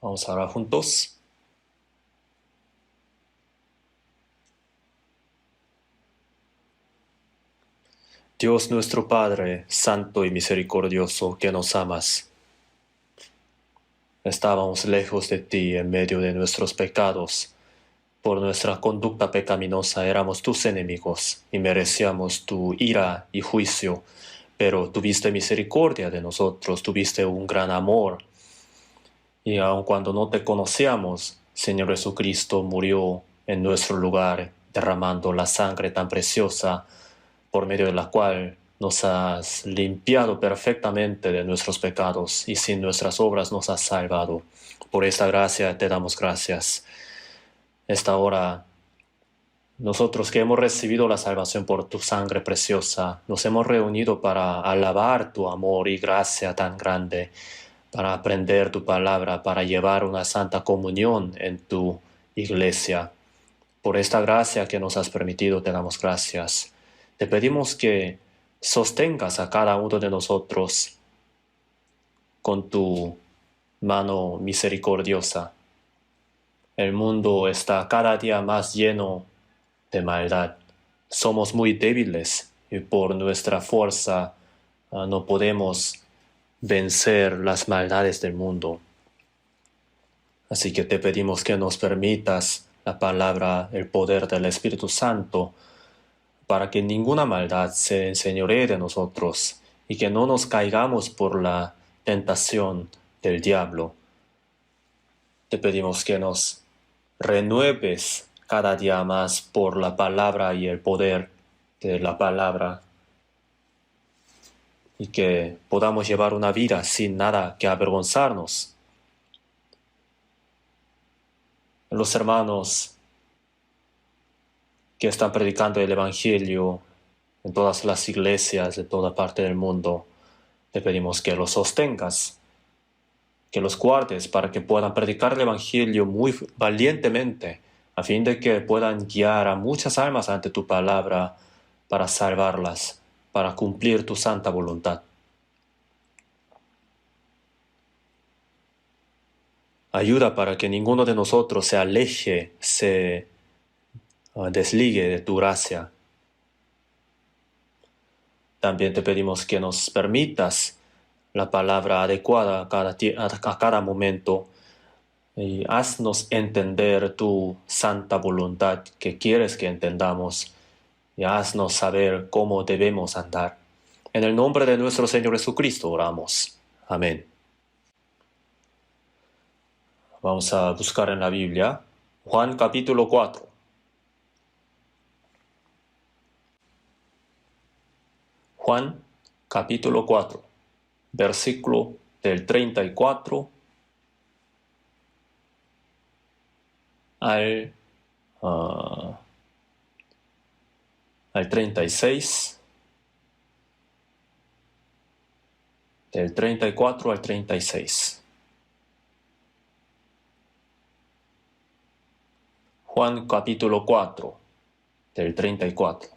Vamos a orar juntos. Dios nuestro Padre, santo y misericordioso, que nos amas. Estábamos lejos de ti en medio de nuestros pecados. Por nuestra conducta pecaminosa éramos tus enemigos y merecíamos tu ira y juicio, pero tuviste misericordia de nosotros, tuviste un gran amor. Y aun cuando no te conocíamos, Señor Jesucristo murió en nuestro lugar, derramando la sangre tan preciosa, por medio de la cual nos has limpiado perfectamente de nuestros pecados y sin nuestras obras nos has salvado. Por esta gracia te damos gracias. Esta hora, nosotros que hemos recibido la salvación por tu sangre preciosa, nos hemos reunido para alabar tu amor y gracia tan grande, para aprender tu palabra, para llevar una santa comunión en tu iglesia. Por esta gracia que nos has permitido, te damos gracias. Te pedimos que sostengas a cada uno de nosotros con tu mano misericordiosa. El mundo está cada día más lleno de maldad. Somos muy débiles y por nuestra fuerza no podemos vencer las maldades del mundo. Así que te pedimos que nos permitas la palabra, el poder del Espíritu Santo, para que ninguna maldad se enseñoree de nosotros y que no nos caigamos por la tentación del diablo. Te pedimos que nos renueves cada día más por la palabra y el poder de la palabra, y que podamos llevar una vida sin nada que avergonzarnos. Los hermanos que están predicando el Evangelio en todas las iglesias de toda parte del mundo, te pedimos que los sostengas, que los guardes para que puedan predicar el Evangelio muy valientemente, a fin de que puedan guiar a muchas almas ante tu palabra para salvarlas, para cumplir tu santa voluntad. Ayuda para que ninguno de nosotros se aleje, se desligue de tu gracia. También te pedimos que nos permitas la palabra adecuada a cada momento, y haznos entender tu santa voluntad que quieres que entendamos, y haznos saber cómo debemos andar. En el nombre de nuestro Señor Jesucristo oramos. Amén. Vamos a buscar en la Biblia Juan capítulo 4. Juan capítulo 4, versículo del 34 al 36, del 34 al 36. Juan capítulo 4, del 34.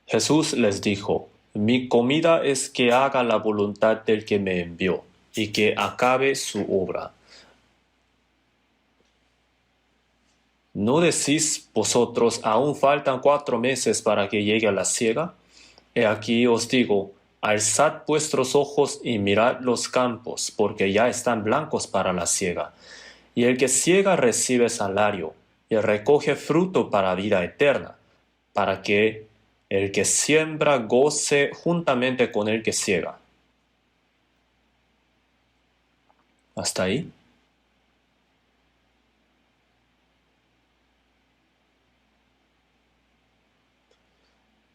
Jesús les dijo: mi comida es que haga la voluntad del que me envió y que acabe su obra. ¿No decís vosotros, aún faltan 4 meses para que llegue la siega? He aquí os digo, alzad vuestros ojos y mirad los campos, porque ya están blancos para la siega. Y el que siega recibe salario, y recoge fruto para vida eterna, para que el que siembra goce juntamente con el que siega. ¿Hasta ahí?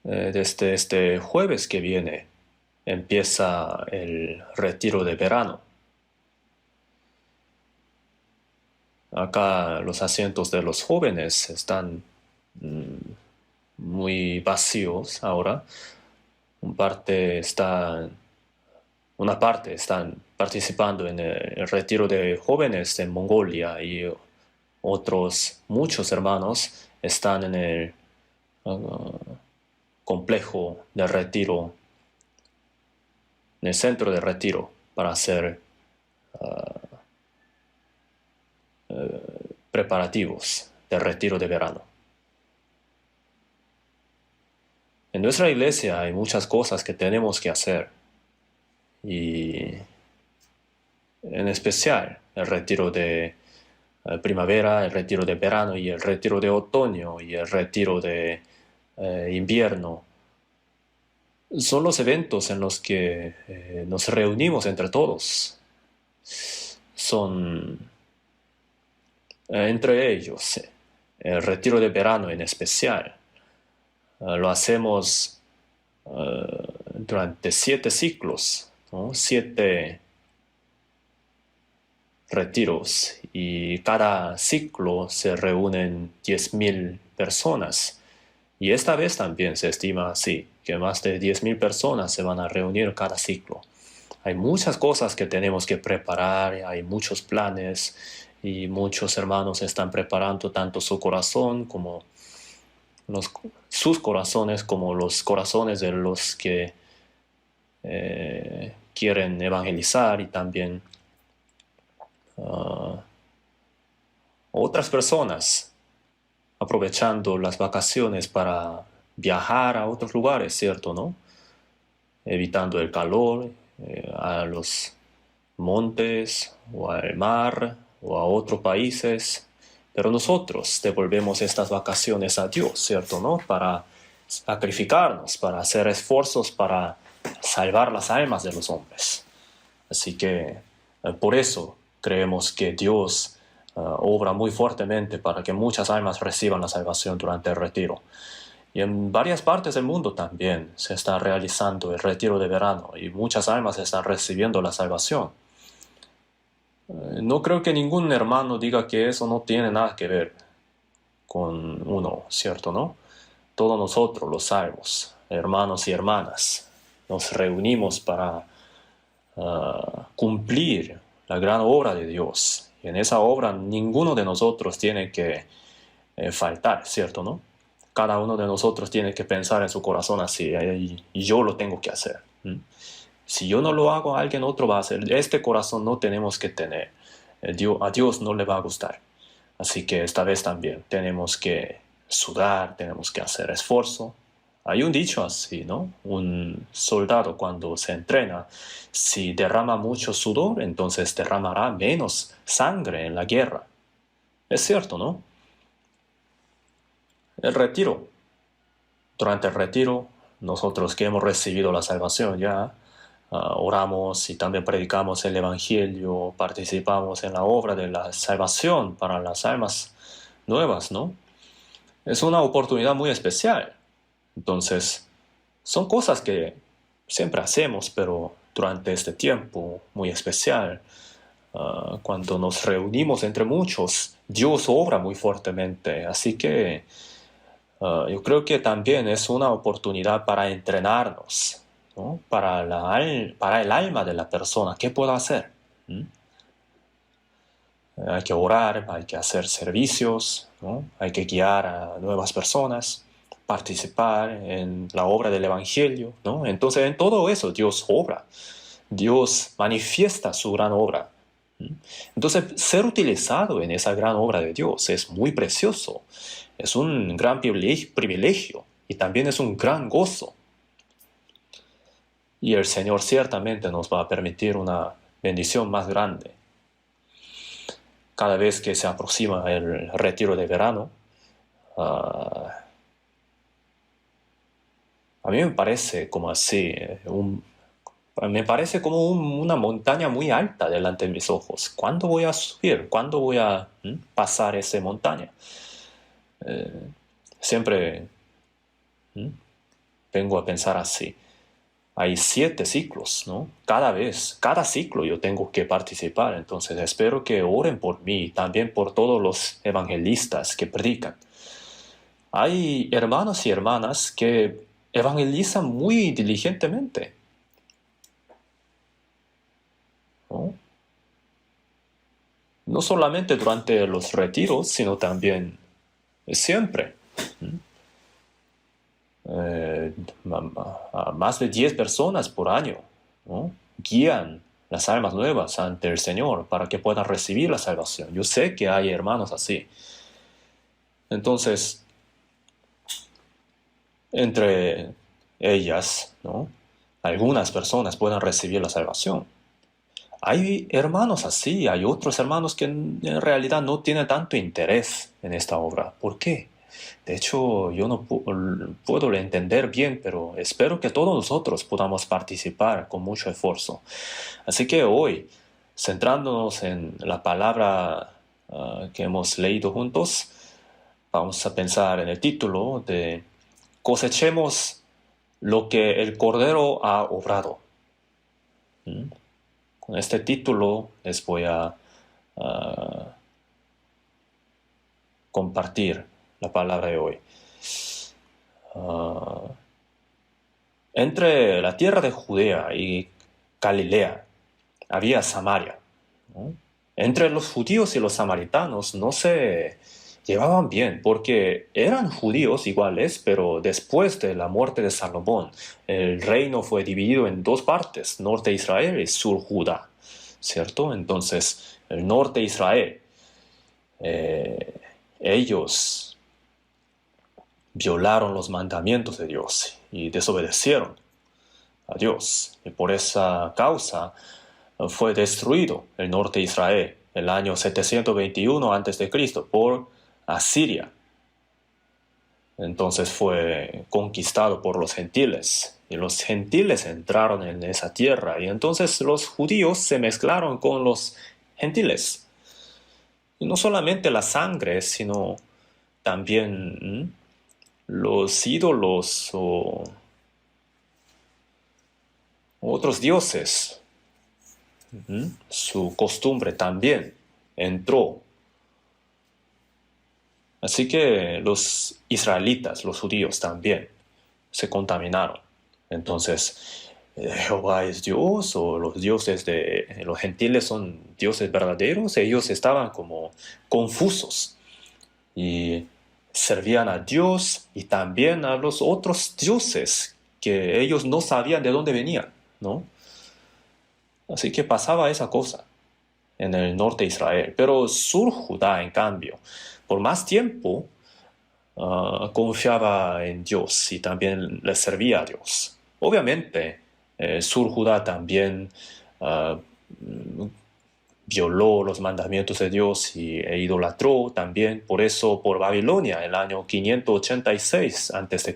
Desde este jueves que viene empieza el retiro de verano. Acá los asientos de los jóvenes están muy vacíos ahora. Una parte están participando en el retiro de jóvenes en Mongolia, y muchos hermanos están en el complejo de retiro, en el centro de retiro, para hacer preparativos del retiro de verano. En nuestra iglesia hay muchas cosas que tenemos que hacer, y en especial el retiro de primavera, el retiro de verano y el retiro de otoño y el retiro de invierno. Son los eventos en los que nos reunimos entre todos. Son entre ellos el retiro de verano en especial. Lo hacemos durante 7 ciclos, ¿no? 7 retiros, y cada ciclo se reúnen 10.000 personas. Y esta vez también se estima así, que más de 10.000 personas se van a reunir cada ciclo. Hay muchas cosas que tenemos que preparar, hay muchos planes, y muchos hermanos están preparando tanto su corazón como sus corazones, como los corazones de los que quieren evangelizar, y también otras personas aprovechando las vacaciones para viajar a otros lugares, ¿cierto, no? Evitando el calor, a los montes o al mar o a otros países. Pero nosotros devolvemos estas vacaciones a Dios, ¿cierto, no? Para sacrificarnos, para hacer esfuerzos para salvar las almas de los hombres. Así que por eso creemos que Dios obra muy fuertemente para que muchas almas reciban la salvación durante el retiro. Y en varias partes del mundo también se está realizando el retiro de verano y muchas almas están recibiendo la salvación. No creo que ningún hermano diga que eso no tiene nada que ver con uno, ¿cierto, no? Todos nosotros, los salvos, hermanos y hermanas, nos reunimos para cumplir la gran obra de Dios. Y en esa obra ninguno de nosotros tiene que faltar, ¿cierto, no? Cada uno de nosotros tiene que pensar en su corazón así, y yo lo tengo que hacer. Si yo no lo hago, alguien otro va a hacer. Este corazón no tenemos que tener. A Dios no le va a gustar. Así que esta vez también tenemos que sudar, tenemos que hacer esfuerzo. Hay un dicho así, ¿no? Un soldado cuando se entrena, si derrama mucho sudor, entonces derramará menos sangre en la guerra. Es cierto, ¿no? El retiro. Durante el retiro, nosotros que hemos recibido la salvación ya, oramos y también predicamos el Evangelio, participamos en la obra de la salvación para las almas nuevas, ¿no? Es una oportunidad muy especial. Entonces, son cosas que siempre hacemos, pero durante este tiempo muy especial, cuando nos reunimos entre muchos, Dios obra muy fuertemente. Así que yo creo que también es una oportunidad para entrenarnos, ¿no? Para el alma de la persona. ¿Qué puedo hacer? Hay que orar, hay que hacer servicios, ¿no? Hay que guiar a nuevas personas, participar en la obra del Evangelio, ¿no? Entonces, en todo eso Dios obra. Dios manifiesta su gran obra. Entonces, ser utilizado en esa gran obra de Dios es muy precioso. Es un gran privilegio y también es un gran gozo. Y el Señor ciertamente nos va a permitir una bendición más grande. Cada vez que se aproxima el retiro de verano, a mí me parece como así, me parece como una montaña muy alta delante de mis ojos. ¿Cuándo voy a subir? ¿Cuándo voy a pasar esa montaña? Siempre vengo a pensar así. Hay 7 ciclos, ¿no? Cada ciclo yo tengo que participar. Entonces espero que oren por mí y también por todos los evangelistas que predican. Hay hermanos y hermanas que evangelizan muy diligentemente, ¿no? No solamente durante los retiros, sino también siempre. Más de 10 personas por año, ¿no? Guían las almas nuevas ante el Señor para que puedan recibir la salvación. Yo sé que hay hermanos así. Entonces, entre ellas, ¿no?, algunas personas puedan recibir la salvación. Hay hermanos así, hay otros hermanos que en realidad no tienen tanto interés en esta obra. ¿Por qué? De hecho, yo no puedo entender bien, pero espero que todos nosotros podamos participar con mucho esfuerzo. Así que hoy, centrándonos en la palabra que hemos leído juntos, vamos a pensar en el título de Cosechemos lo que el Cordero ha obrado. Con este título les voy a compartir la palabra de hoy. Entre la tierra de Judea y Galilea había Samaria, ¿no? Entre los judíos y los samaritanos no se llevaban bien porque eran judíos iguales, pero después de la muerte de Salomón, el reino fue dividido en dos partes, norte Israel y sur Judá, ¿cierto? Entonces, el norte Israel, ellos violaron los mandamientos de Dios y desobedecieron a Dios. Y por esa causa fue destruido el norte de Israel en el año 721 a.C. por Asiria. Entonces fue conquistado por los gentiles. Y los gentiles entraron en esa tierra. Y entonces los judíos se mezclaron con los gentiles. Y no solamente la sangre, sino también los ídolos o otros dioses. Su costumbre también entró. Así que los israelitas, los judíos también se contaminaron. Entonces, ¿Jehová es Dios o los dioses de los gentiles son dioses verdaderos? Ellos estaban como confusos y servían a Dios y también a los otros dioses que ellos no sabían de dónde venían, ¿no? Así que pasaba esa cosa en el norte de Israel. Pero sur Judá, en cambio, por más tiempo confiaba en Dios y también le servía a Dios. Obviamente, sur Judá también violó los mandamientos de Dios e idolatró también. Por eso, por Babilonia, en el año 586 a.C.,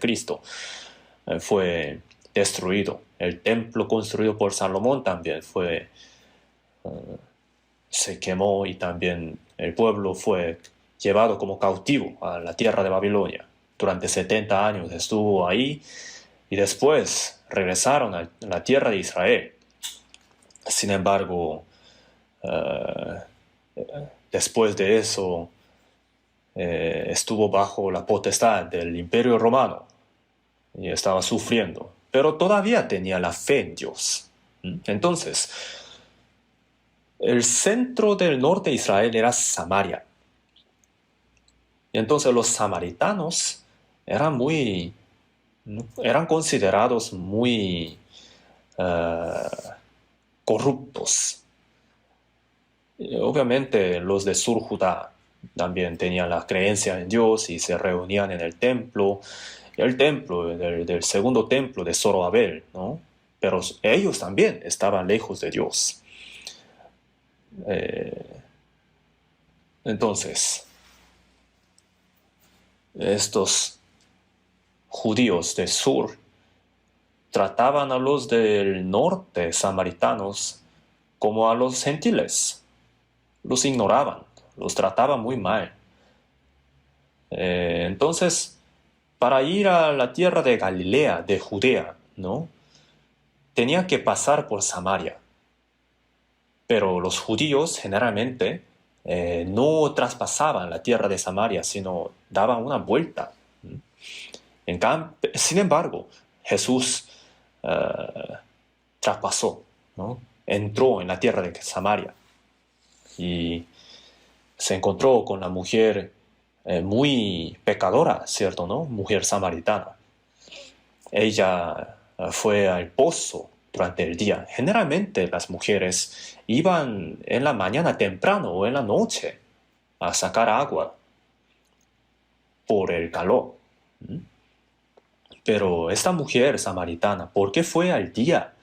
fue destruido. El templo construido por Salomón también se quemó y también el pueblo fue llevado como cautivo a la tierra de Babilonia. Durante 70 años estuvo ahí y después regresaron a la tierra de Israel. Sin embargo, después de eso estuvo bajo la potestad del Imperio Romano y estaba sufriendo, pero todavía tenía la fe en Dios. Entonces, el centro del norte de Israel era Samaria. Y entonces los samaritanos eran considerados muy corruptos. Y obviamente los de Sur Judá también tenían la creencia en Dios y se reunían en el templo del segundo templo de Zorobabel, ¿no? Pero ellos también estaban lejos de Dios. Entonces, estos judíos del sur trataban a los del norte samaritanos como a los gentiles. Los ignoraban, los trataban muy mal. Entonces, para ir a la tierra de Galilea, de Judea, ¿no?, tenía que pasar por Samaria. Pero los judíos generalmente no traspasaban la tierra de Samaria, sino daban una vuelta. Sin embargo, Jesús traspasó, ¿no?, entró en la tierra de Samaria y se encontró con la mujer muy pecadora, ¿cierto?, ¿no? Mujer samaritana. Ella fue al pozo durante el día. Generalmente las mujeres iban en la mañana temprano o en la noche a sacar agua por el calor. Pero esta mujer samaritana, ¿por qué fue al día?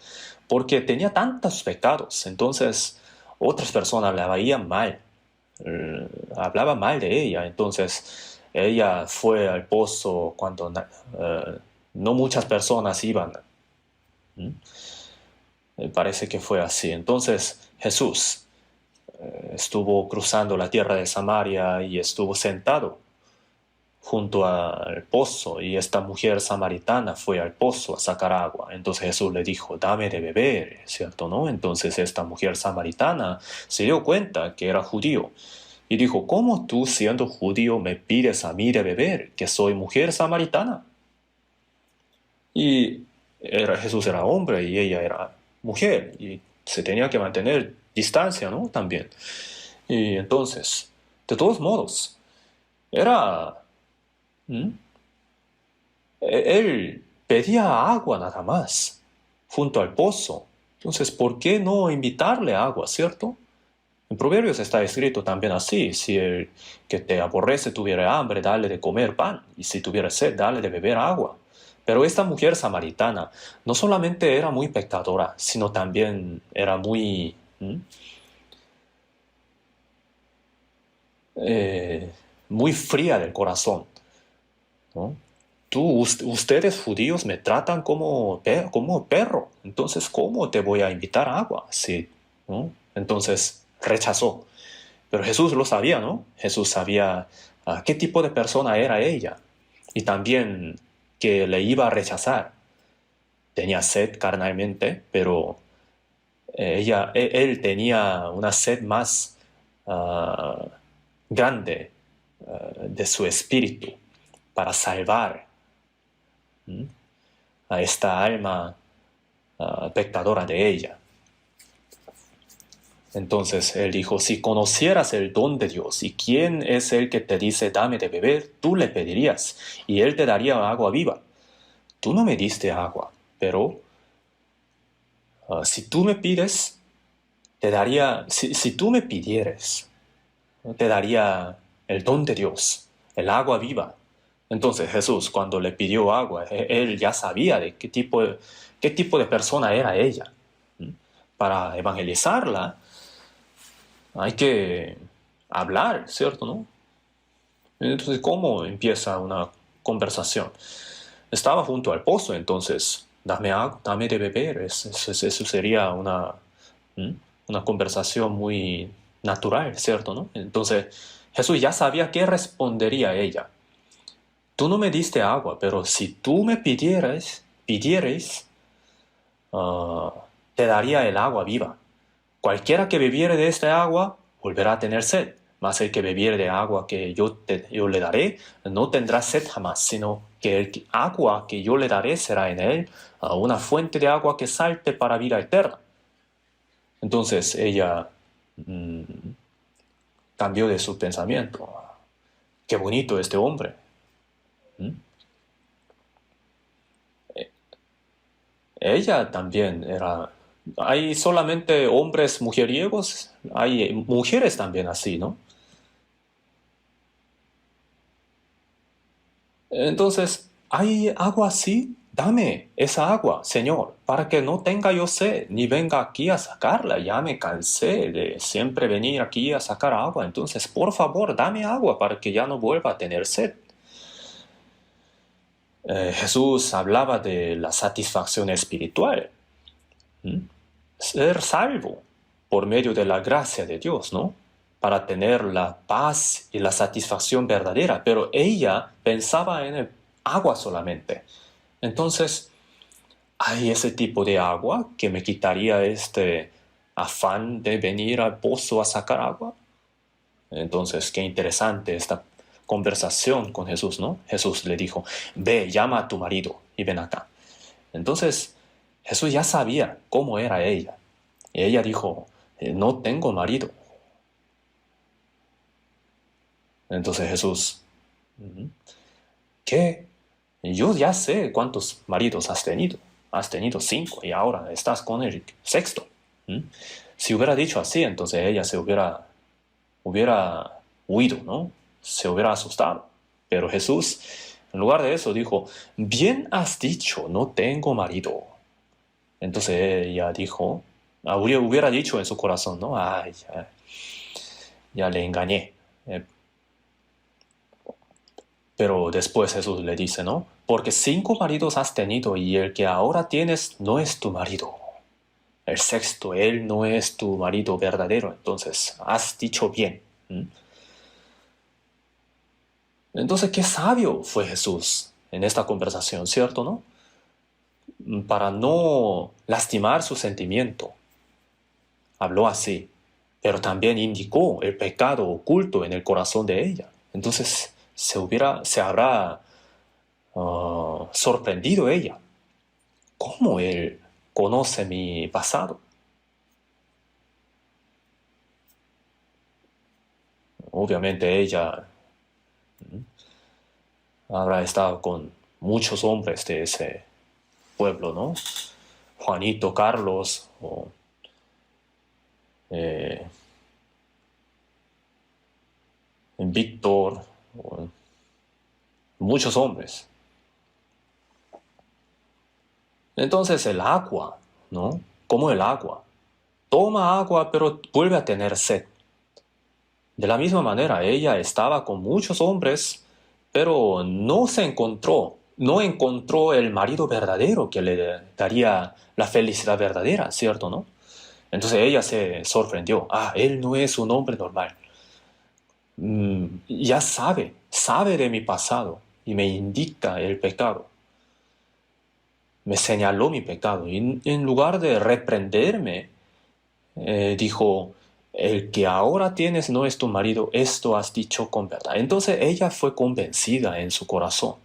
Porque tenía tantos pecados, entonces otras personas la veían mal, hablaban mal de ella, entonces ella fue al pozo cuando no muchas personas iban. Me parece que fue así. Entonces Jesús estuvo cruzando la tierra de Samaria y estuvo sentado junto al pozo, y esta mujer samaritana fue al pozo a sacar agua. Entonces Jesús le dijo, dame de beber, ¿cierto? ¿No? Entonces esta mujer samaritana se dio cuenta que era judío y dijo, ¿cómo tú siendo judío me pides a mí de beber, que soy mujer samaritana? Y Jesús era hombre y ella era mujer y se tenía que mantener distancia, ¿no? También. Y entonces, de todos modos, era... ¿Mm? Él pedía agua nada más, junto al pozo. Entonces, ¿por qué no invitarle agua, cierto? En Proverbios está escrito también así, si el que te aborrece tuviera hambre, dale de comer pan, y si tuviera sed, dale de beber agua. Pero esta mujer samaritana no solamente era muy pecadora, sino también era muy fría del corazón, ¿no? Ustedes judíos me tratan como perro, entonces ¿cómo te voy a invitar agua? Sí, ¿no? Entonces rechazó. Pero Jesús lo sabía, ¿no? Jesús sabía qué tipo de persona era ella y también que le iba a rechazar. Tenía sed carnalmente, pero él tenía una sed más ah, grande de su espíritu para salvar a esta alma pecadora de ella. Entonces él dijo, si conocieras el don de Dios y quién es el que te dice dame de beber, tú le pedirías y él te daría agua viva. Tú no me diste agua, pero si tú me pides, te daría, si tú me pidieres, te daría el don de Dios, el agua viva. Entonces Jesús, cuando le pidió agua, él ya sabía de qué tipo de persona era ella. Para evangelizarla hay que hablar, ¿cierto? ¿No? Entonces, ¿cómo empieza una conversación? Estaba junto al pozo, entonces, dame agua, dame de beber. Eso sería una conversación muy natural, ¿cierto? ¿No? Entonces, Jesús ya sabía qué respondería ella. Tú no me diste agua, pero si tú me pidieres, ah, te daría el agua viva. Cualquiera que bebiere de esta agua volverá a tener sed, mas el que bebiere de agua que yo le daré no tendrá sed jamás, sino que el agua que yo le daré será en él una fuente de agua que salte para vida eterna. Entonces ella mm, cambió de su pensamiento. Qué bonito este hombre. ¿Mm? Ella también era... Hay solamente hombres mujeriegos, hay mujeres también así, ¿no? Entonces, ¿hay agua así? Dame esa agua, Señor, para que no tenga yo sed, ni venga aquí a sacarla. Ya me cansé de siempre venir aquí a sacar agua. Entonces, por favor, dame agua para que ya no vuelva a tener sed. Jesús hablaba de la satisfacción espiritual. Ser salvo por medio de la gracia de Dios, ¿no? Para tener la paz y la satisfacción verdadera, pero ella pensaba en el agua solamente. Entonces, ¿hay ese tipo de agua que me quitaría este afán de venir al pozo a sacar agua? Entonces, qué interesante esta conversación con Jesús, ¿no? Jesús le dijo, ve, llama a tu marido y ven acá. Entonces, Jesús ya sabía cómo era ella. Y ella dijo, no tengo marido. Entonces Jesús, ¿qué? Yo ya sé cuántos maridos has tenido. has tenido 5 y ahora estás con el sexto. Si hubiera dicho así, entonces ella se hubiera huido, ¿no? Se hubiera asustado. Pero Jesús, en lugar de eso, dijo, bien has dicho, no tengo marido. Entonces ella dijo, hubiera dicho en su corazón, ¿no? Ay, ya le engañé. Pero después Jesús le dice, ¿no? Porque 5 maridos has tenido y el que ahora tienes no es tu marido. El sexto, él no es tu marido verdadero. Entonces, has dicho bien. Entonces, qué sabio fue Jesús en esta conversación, ¿cierto, no? Para no lastimar su sentimiento. Habló así, pero también indicó el pecado oculto en el corazón de ella. Entonces, se habrá sorprendido ella. ¿Cómo él conoce mi pasado? Obviamente ella habrá estado con muchos hombres de ese pueblo, ¿no? Juanito, Carlos, o Víctor, o muchos hombres. Entonces el agua, ¿no? Como el agua. Toma agua, pero vuelve a tener sed. De la misma manera, ella estaba con muchos hombres, pero no encontró el marido verdadero que le daría la felicidad verdadera, ¿cierto, no? Entonces ella se sorprendió. Él no es un hombre normal. Ya sabe de mi pasado y me indica el pecado. Me señaló mi pecado y en lugar de reprenderme, dijo, el que ahora tienes no es tu marido, esto has dicho con verdad. Entonces ella fue convencida en su corazón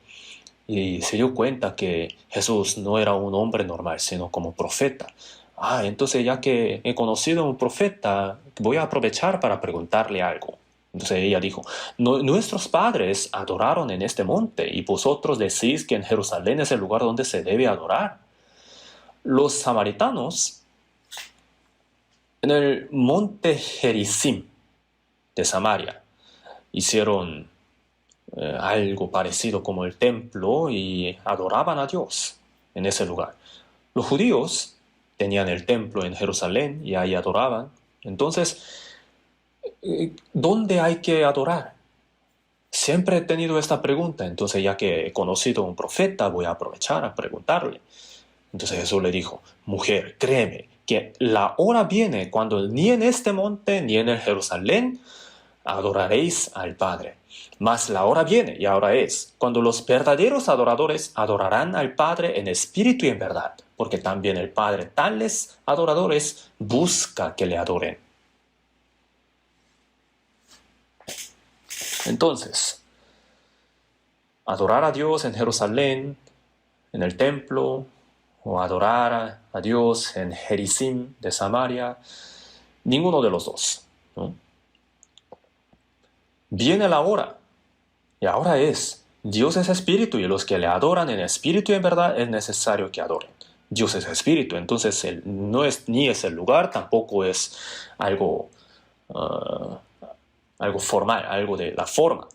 y se dio cuenta que Jesús no era un hombre normal, sino como profeta. Entonces ya que he conocido a un profeta, voy a aprovechar para preguntarle algo. Entonces ella dijo, nuestros padres adoraron en este monte y vosotros decís que en Jerusalén es el lugar donde se debe adorar. Los samaritanos en el monte Gerizim de Samaria hicieron algo parecido como el templo y adoraban a Dios en ese lugar. Los judíos tenían el templo en Jerusalén y ahí adoraban. Entonces, ¿dónde hay que adorar? Siempre he tenido esta pregunta, entonces ya que he conocido a un profeta, voy a aprovechar a preguntarle. Entonces Jesús le dijo, mujer, créeme, que la hora viene cuando ni en este monte ni en el Jerusalén adoraréis al Padre. Mas la hora viene, y ahora es, cuando los verdaderos adoradores adorarán al Padre en espíritu y en verdad, porque también el Padre tales adoradores busca que le adoren. Entonces, adorar a Dios en Jerusalén, en el templo, o adorar a Dios en Gerizim de Samaria, ninguno de los dos, ¿no? Viene la hora, y ahora es. Dios es espíritu y los que le adoran en espíritu y en verdad es necesario que adoren. Dios es espíritu, entonces no es ni es el lugar, tampoco es algo, algo formal, algo de la forma,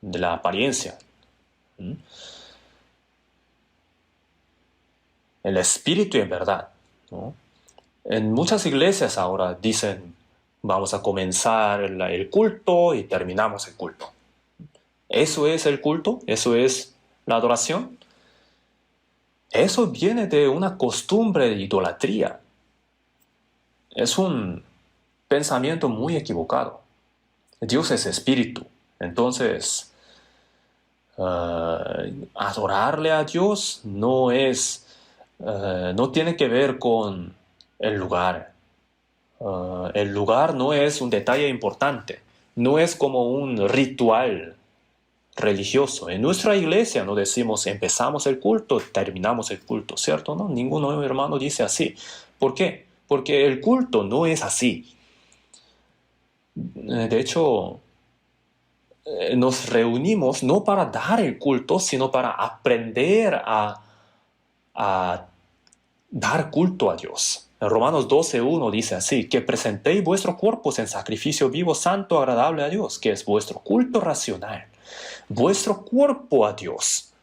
de la apariencia. El espíritu y en verdad, ¿no? En muchas iglesias ahora dicen, vamos a comenzar el culto y terminamos el culto. ¿Eso es el culto? ¿Eso es la adoración? Eso viene de una costumbre de idolatría. Es un pensamiento muy equivocado. Dios es espíritu. Entonces, adorarle a Dios no es, no tiene que ver con el lugar. El lugar no es un detalle importante. No es como un ritual religioso. En nuestra iglesia no decimos empezamos el culto, terminamos el culto, ¿cierto? ¿No? Ningún hermano dice así. ¿Por qué? Porque el culto no es así. De hecho, nos reunimos no para dar el culto, sino para aprender a dar culto a Dios. En Romanos 12:1 dice así, que presentéis vuestros cuerpos en sacrificio vivo, santo, agradable a Dios, que es vuestro culto racional. Vuestro cuerpo a Dios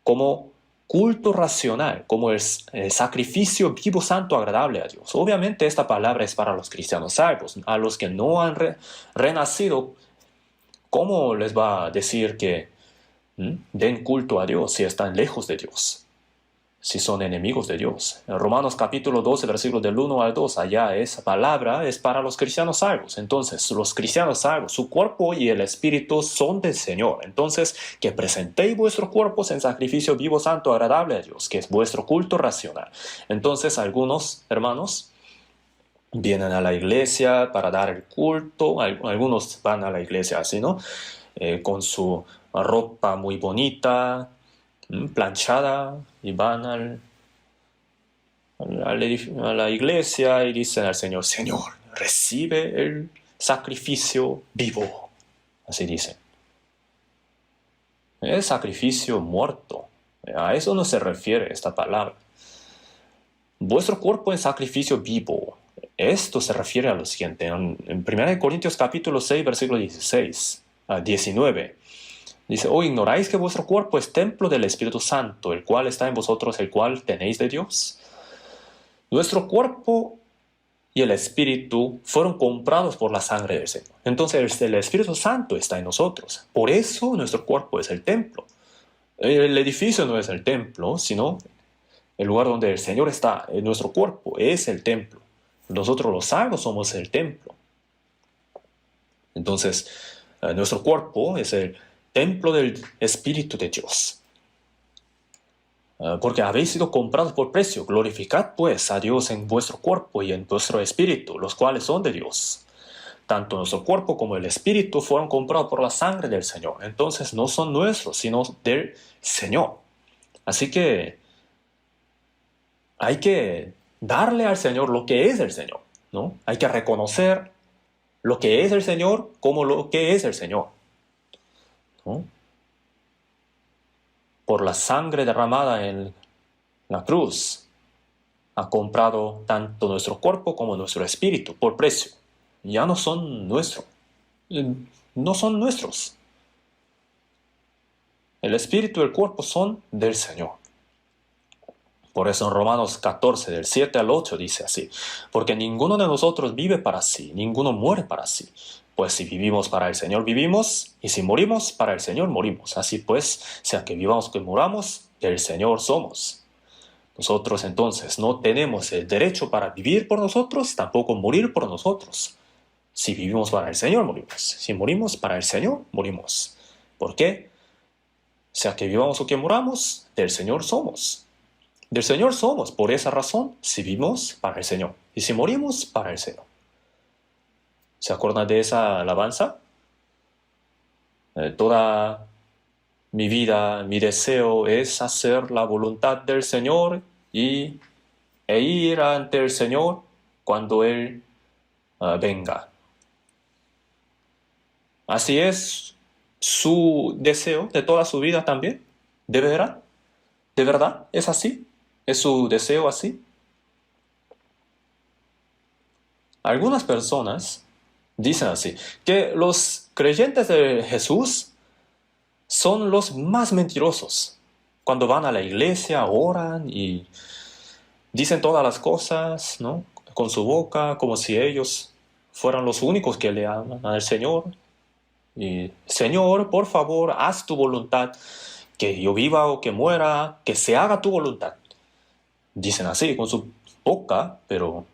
como culto racional, como el sacrificio vivo, santo, agradable a Dios. Obviamente esta palabra es para los cristianos salvos. A los que no han renacido, ¿cómo les va a decir que den culto a Dios si están lejos de Dios? Si son enemigos de Dios. En Romanos capítulo 12, versículos del 1 al 2, allá esa palabra es para los cristianos salvos. Entonces, los cristianos salvos, su cuerpo y el espíritu son del Señor. Entonces, que presentéis vuestros cuerpos en sacrificio vivo, santo, agradable a Dios, que es vuestro culto racional. Entonces, algunos hermanos vienen a la iglesia para dar el culto. Algunos van a la iglesia así, ¿no? Con su ropa muy bonita, planchada, y van a la iglesia y dicen al Señor, Señor, recibe el sacrificio vivo. Así dicen. El sacrificio muerto. A eso no se refiere esta palabra. Vuestro cuerpo es sacrificio vivo. Esto se refiere a lo siguiente. En 1 Corintios capítulo 6, versículo 16 a 19. Dice, ¿o ignoráis que vuestro cuerpo es templo del Espíritu Santo, el cual está en vosotros, el cual tenéis de Dios? Nuestro cuerpo y el Espíritu fueron comprados por la sangre del Señor. Entonces el Espíritu Santo está en nosotros. Por eso nuestro cuerpo es el templo. El edificio no es el templo, sino el lugar donde el Señor está. Nuestro cuerpo es el templo. Nosotros los salvos somos el templo. Entonces, nuestro cuerpo es el templo del Espíritu de Dios. Porque habéis sido comprados por precio. Glorificad pues a Dios en vuestro cuerpo y en vuestro espíritu, los cuales son de Dios. Tanto nuestro cuerpo como el espíritu fueron comprados por la sangre del Señor. Entonces no son nuestros, sino del Señor. Así que hay que darle al Señor lo que es el Señor, ¿no? Hay que reconocer lo que es el Señor como lo que es el Señor, ¿no? Por la sangre derramada en la cruz, ha comprado tanto nuestro cuerpo como nuestro espíritu por precio. Ya no son nuestros. No son nuestros. El espíritu y el cuerpo son del Señor. Por eso en Romanos 14, del 7 al 8 dice así, porque ninguno de nosotros vive para sí, ninguno muere para sí. Pues si vivimos para el Señor vivimos, y si morimos para el Señor morimos. Así pues, sea que vivamos o que muramos, del Señor somos. Nosotros entonces no tenemos el derecho para vivir por nosotros, tampoco morir por nosotros. Si vivimos para el Señor, morimos. Si morimos para el Señor, morimos. ¿Por qué? Sea que vivamos o que muramos, del Señor somos. Del Señor somos, por esa razón, si vivimos para el Señor. Y si morimos, para el Señor. ¿Se acuerdan de esa alabanza? Toda mi vida, mi deseo es hacer la voluntad del Señor e ir ante el Señor cuando Él venga. Así es su deseo de toda su vida también. ¿De verdad? ¿De verdad es así? ¿Es su deseo así? Algunas personas dicen así, que los creyentes de Jesús son los más mentirosos. Cuando van a la iglesia, oran y dicen todas las cosas, ¿no? Con su boca, como si ellos fueran los únicos que le aman al Señor. Y, Señor, por favor, haz tu voluntad, que yo viva o que muera, que se haga tu voluntad. Dicen así con su boca, pero,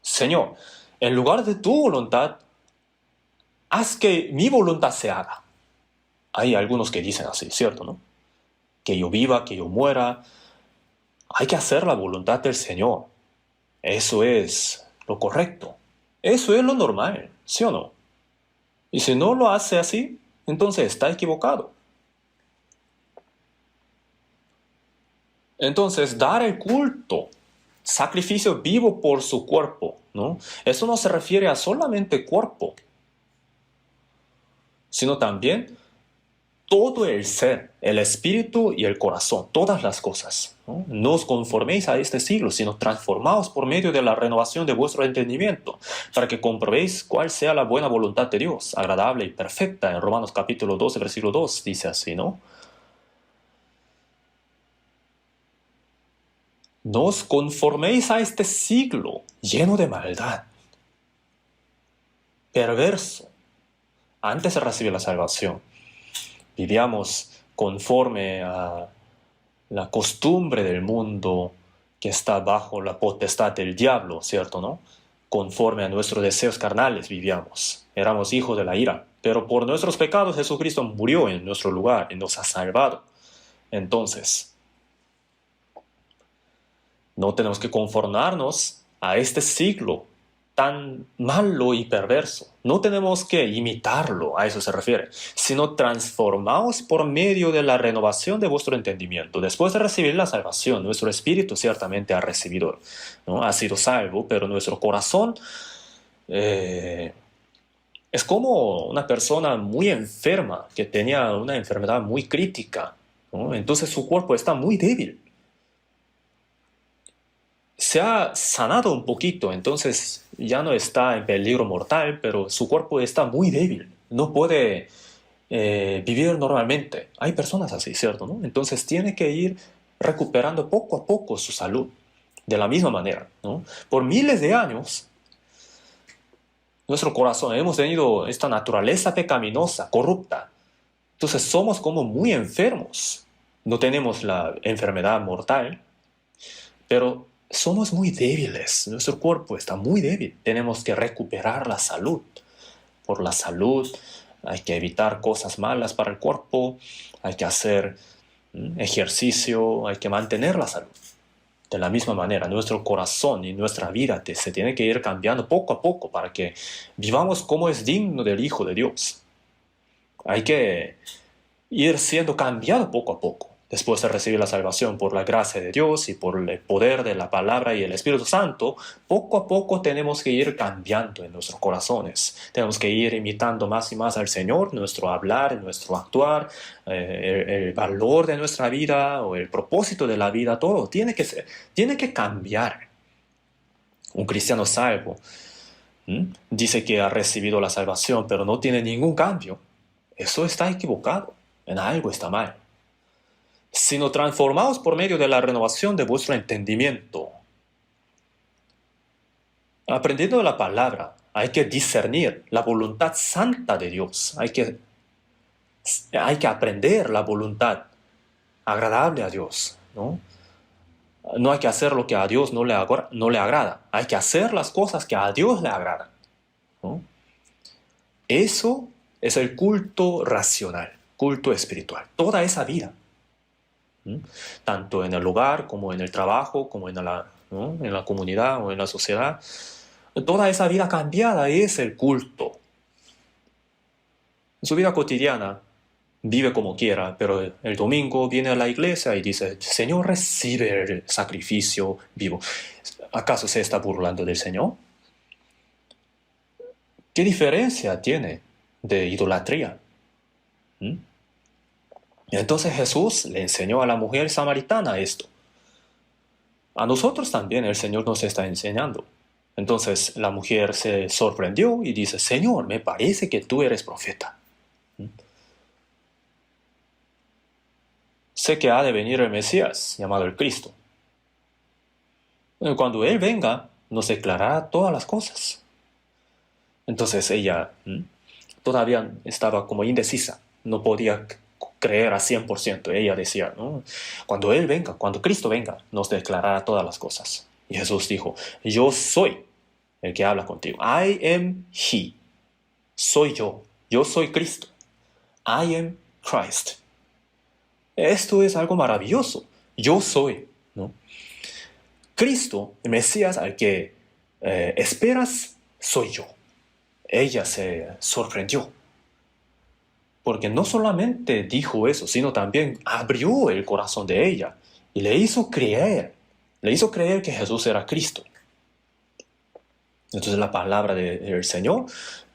Señor, en lugar de tu voluntad, haz que mi voluntad se haga. Hay algunos que dicen así, ¿cierto, no? Que yo viva, que yo muera. Hay que hacer la voluntad del Señor. Eso es lo correcto. Eso es lo normal, ¿sí o no? Y si no lo hace así, entonces está equivocado. Entonces, dar el culto, sacrificio vivo por su cuerpo, ¿no? Eso no se refiere a solamente cuerpo, sino también todo el ser, el espíritu y el corazón, todas las cosas. No os conforméis a este siglo, sino transformaos por medio de la renovación de vuestro entendimiento, para que comprobéis cuál sea la buena voluntad de Dios, agradable y perfecta. En Romanos capítulo 12, versículo 2 dice así, ¿no? No os conforméis a este siglo lleno de maldad, perverso. Antes de recibir la salvación, vivíamos conforme a la costumbre del mundo que está bajo la potestad del diablo, ¿cierto, no? Conforme a nuestros deseos carnales vivíamos. Éramos hijos de la ira, pero por nuestros pecados Jesucristo murió en nuestro lugar y nos ha salvado. Entonces, no tenemos que conformarnos a este siglo tan malo y perverso. No tenemos que imitarlo, a eso se refiere, sino transformaos por medio de la renovación de vuestro entendimiento. Después de recibir la salvación, nuestro espíritu ciertamente ha recibido, ¿no? Ha sido salvo, pero nuestro corazón es como una persona muy enferma, que tenía una enfermedad muy crítica, ¿no? Entonces su cuerpo está muy débil. Se ha sanado un poquito, entonces ya no está en peligro mortal, pero su cuerpo está muy débil, no puede vivir normalmente. Hay personas así, ¿cierto? ¿No? Entonces tiene que ir recuperando poco a poco su salud, de la misma manera, ¿no? Por miles de años, nuestro corazón, hemos tenido esta naturaleza pecaminosa, corrupta. Entonces somos como muy enfermos. No tenemos la enfermedad mortal, pero somos muy débiles, nuestro cuerpo está muy débil, tenemos que recuperar la salud. Por la salud hay que evitar cosas malas para el cuerpo, hay que hacer ejercicio, hay que mantener la salud. De la misma manera, nuestro corazón y nuestra vida se tiene que ir cambiando poco a poco para que vivamos como es digno del Hijo de Dios. Hay que ir siendo cambiado poco a poco. Después de recibir la salvación por la gracia de Dios y por el poder de la palabra y el Espíritu Santo, poco a poco tenemos que ir cambiando en nuestros corazones. Tenemos que ir imitando más y más al Señor, nuestro hablar, nuestro actuar, el valor de nuestra vida o el propósito de la vida, todo tiene que cambiar. Un cristiano salvo dice que ha recibido la salvación, pero no tiene ningún cambio. Eso está equivocado, en algo está mal. Sino transformaos por medio de la renovación de vuestro entendimiento. Aprendiendo la palabra, hay que discernir la voluntad santa de Dios. Hay que aprender la voluntad agradable a Dios, ¿no? No hay que hacer lo que a Dios no le agrada. Hay que hacer las cosas que a Dios le agradan, ¿no? Eso es el culto racional, culto espiritual. Toda esa vida, tanto en el hogar como en el trabajo, como ¿no? en la comunidad o en la sociedad. Toda esa vida cambiada es el culto. En su vida cotidiana vive como quiera, pero el domingo viene a la iglesia y dice, Señor, recibe el sacrificio vivo. ¿Acaso se está burlando del Señor? ¿Qué diferencia tiene de idolatría? Entonces Jesús le enseñó a la mujer samaritana esto. A nosotros también el Señor nos está enseñando. Entonces la mujer se sorprendió y dice, Señor, me parece que tú eres profeta. Sé que ha de venir el Mesías, llamado el Cristo. Cuando Él venga, nos declarará todas las cosas. Entonces ella todavía estaba como indecisa, no podía creer a 100%. Ella decía, ¿no? Cuando Él venga, cuando Cristo venga, nos declarará todas las cosas. Y Jesús dijo, yo soy el que habla contigo. I am He. Soy yo soy Cristo. I am Christ. Esto es algo maravilloso. Yo soy, ¿no? Cristo, el Mesías al que esperas, soy yo. Ella se sorprendió, porque no solamente dijo eso, sino también abrió el corazón de ella y le hizo creer que Jesús era Cristo. Entonces la palabra del Señor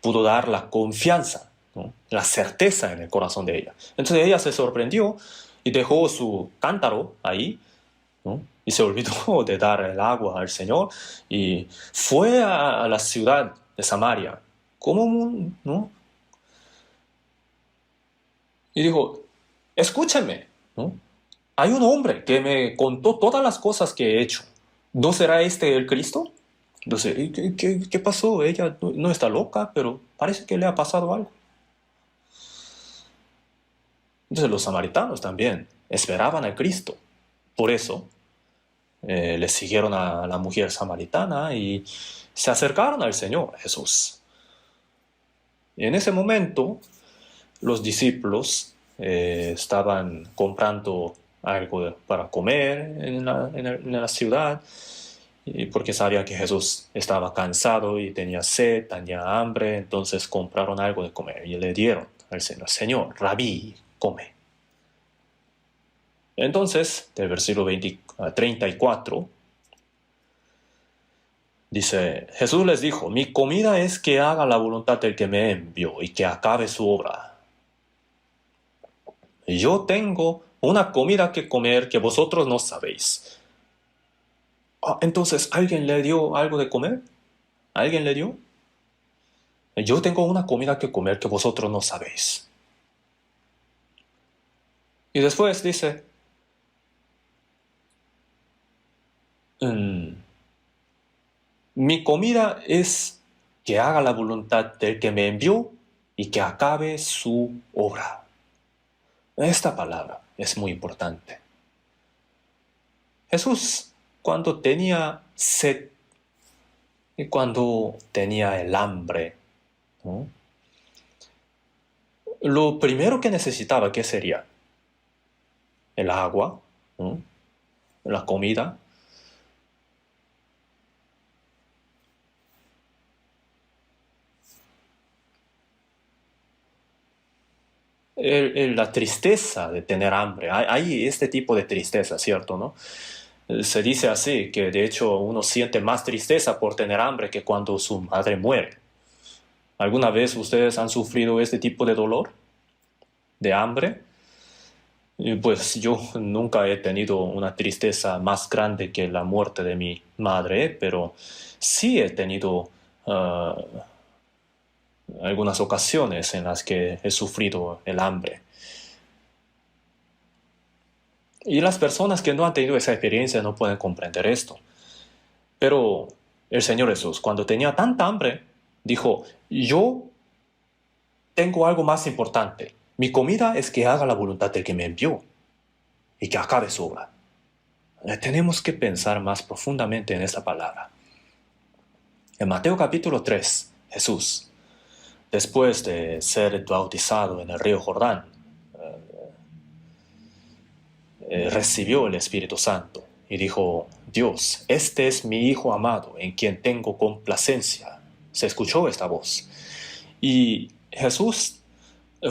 pudo dar la confianza, ¿no? La certeza en el corazón de ella. Entonces ella se sorprendió y dejó su cántaro ahí, ¿no? Y se olvidó de dar el agua al Señor y fue a la ciudad de Samaria, ¿no? Y dijo, escúchame, ¿no? Hay un hombre que me contó todas las cosas que he hecho. ¿No será este el Cristo? Entonces, ¿qué pasó? Ella no está loca, pero parece que le ha pasado algo. Entonces los samaritanos también esperaban al Cristo. Por eso le siguieron a la mujer samaritana y se acercaron al Señor Jesús. Y en ese momento los discípulos estaban comprando algo para comer en la ciudad, y porque sabían que Jesús estaba cansado y tenía sed, tenía hambre, entonces compraron algo de comer y le dieron al Señor, Señor, Rabí, come. Entonces, del versículo 34, dice, Jesús les dijo, mi comida es que haga la voluntad del que me envió y que acabe su obra. Yo tengo una comida que comer que vosotros no sabéis. Entonces, ¿alguien le dio algo de comer? ¿Alguien le dio? Yo tengo una comida que comer que vosotros no sabéis. Y después dice, mi comida es que haga la voluntad del que me envió y que acabe su obra. Esta palabra es muy importante. Jesús, cuando tenía sed y cuando tenía el hambre, ¿no? Lo primero que necesitaba, ¿qué sería? El agua, ¿no? La comida. La tristeza de tener hambre. Hay este tipo de tristeza, ¿cierto? ¿No? Se dice así, que de hecho uno siente más tristeza por tener hambre que cuando su madre muere. ¿Alguna vez ustedes han sufrido este tipo de dolor? ¿De hambre? Y pues yo nunca he tenido una tristeza más grande que la muerte de mi madre, pero sí he tenido algunas ocasiones en las que he sufrido el hambre. Y las personas que no han tenido esa experiencia no pueden comprender esto. Pero el Señor Jesús, cuando tenía tanta hambre, dijo, yo tengo algo más importante. Mi comida es que haga la voluntad del que me envió y que acabe su obra. Tenemos que pensar más profundamente en esta palabra. En Mateo capítulo 3, Jesús, después de ser bautizado en el río Jordán, recibió el Espíritu Santo y dijo, Dios, este es mi Hijo amado en quien tengo complacencia. Se escuchó esta voz. Y Jesús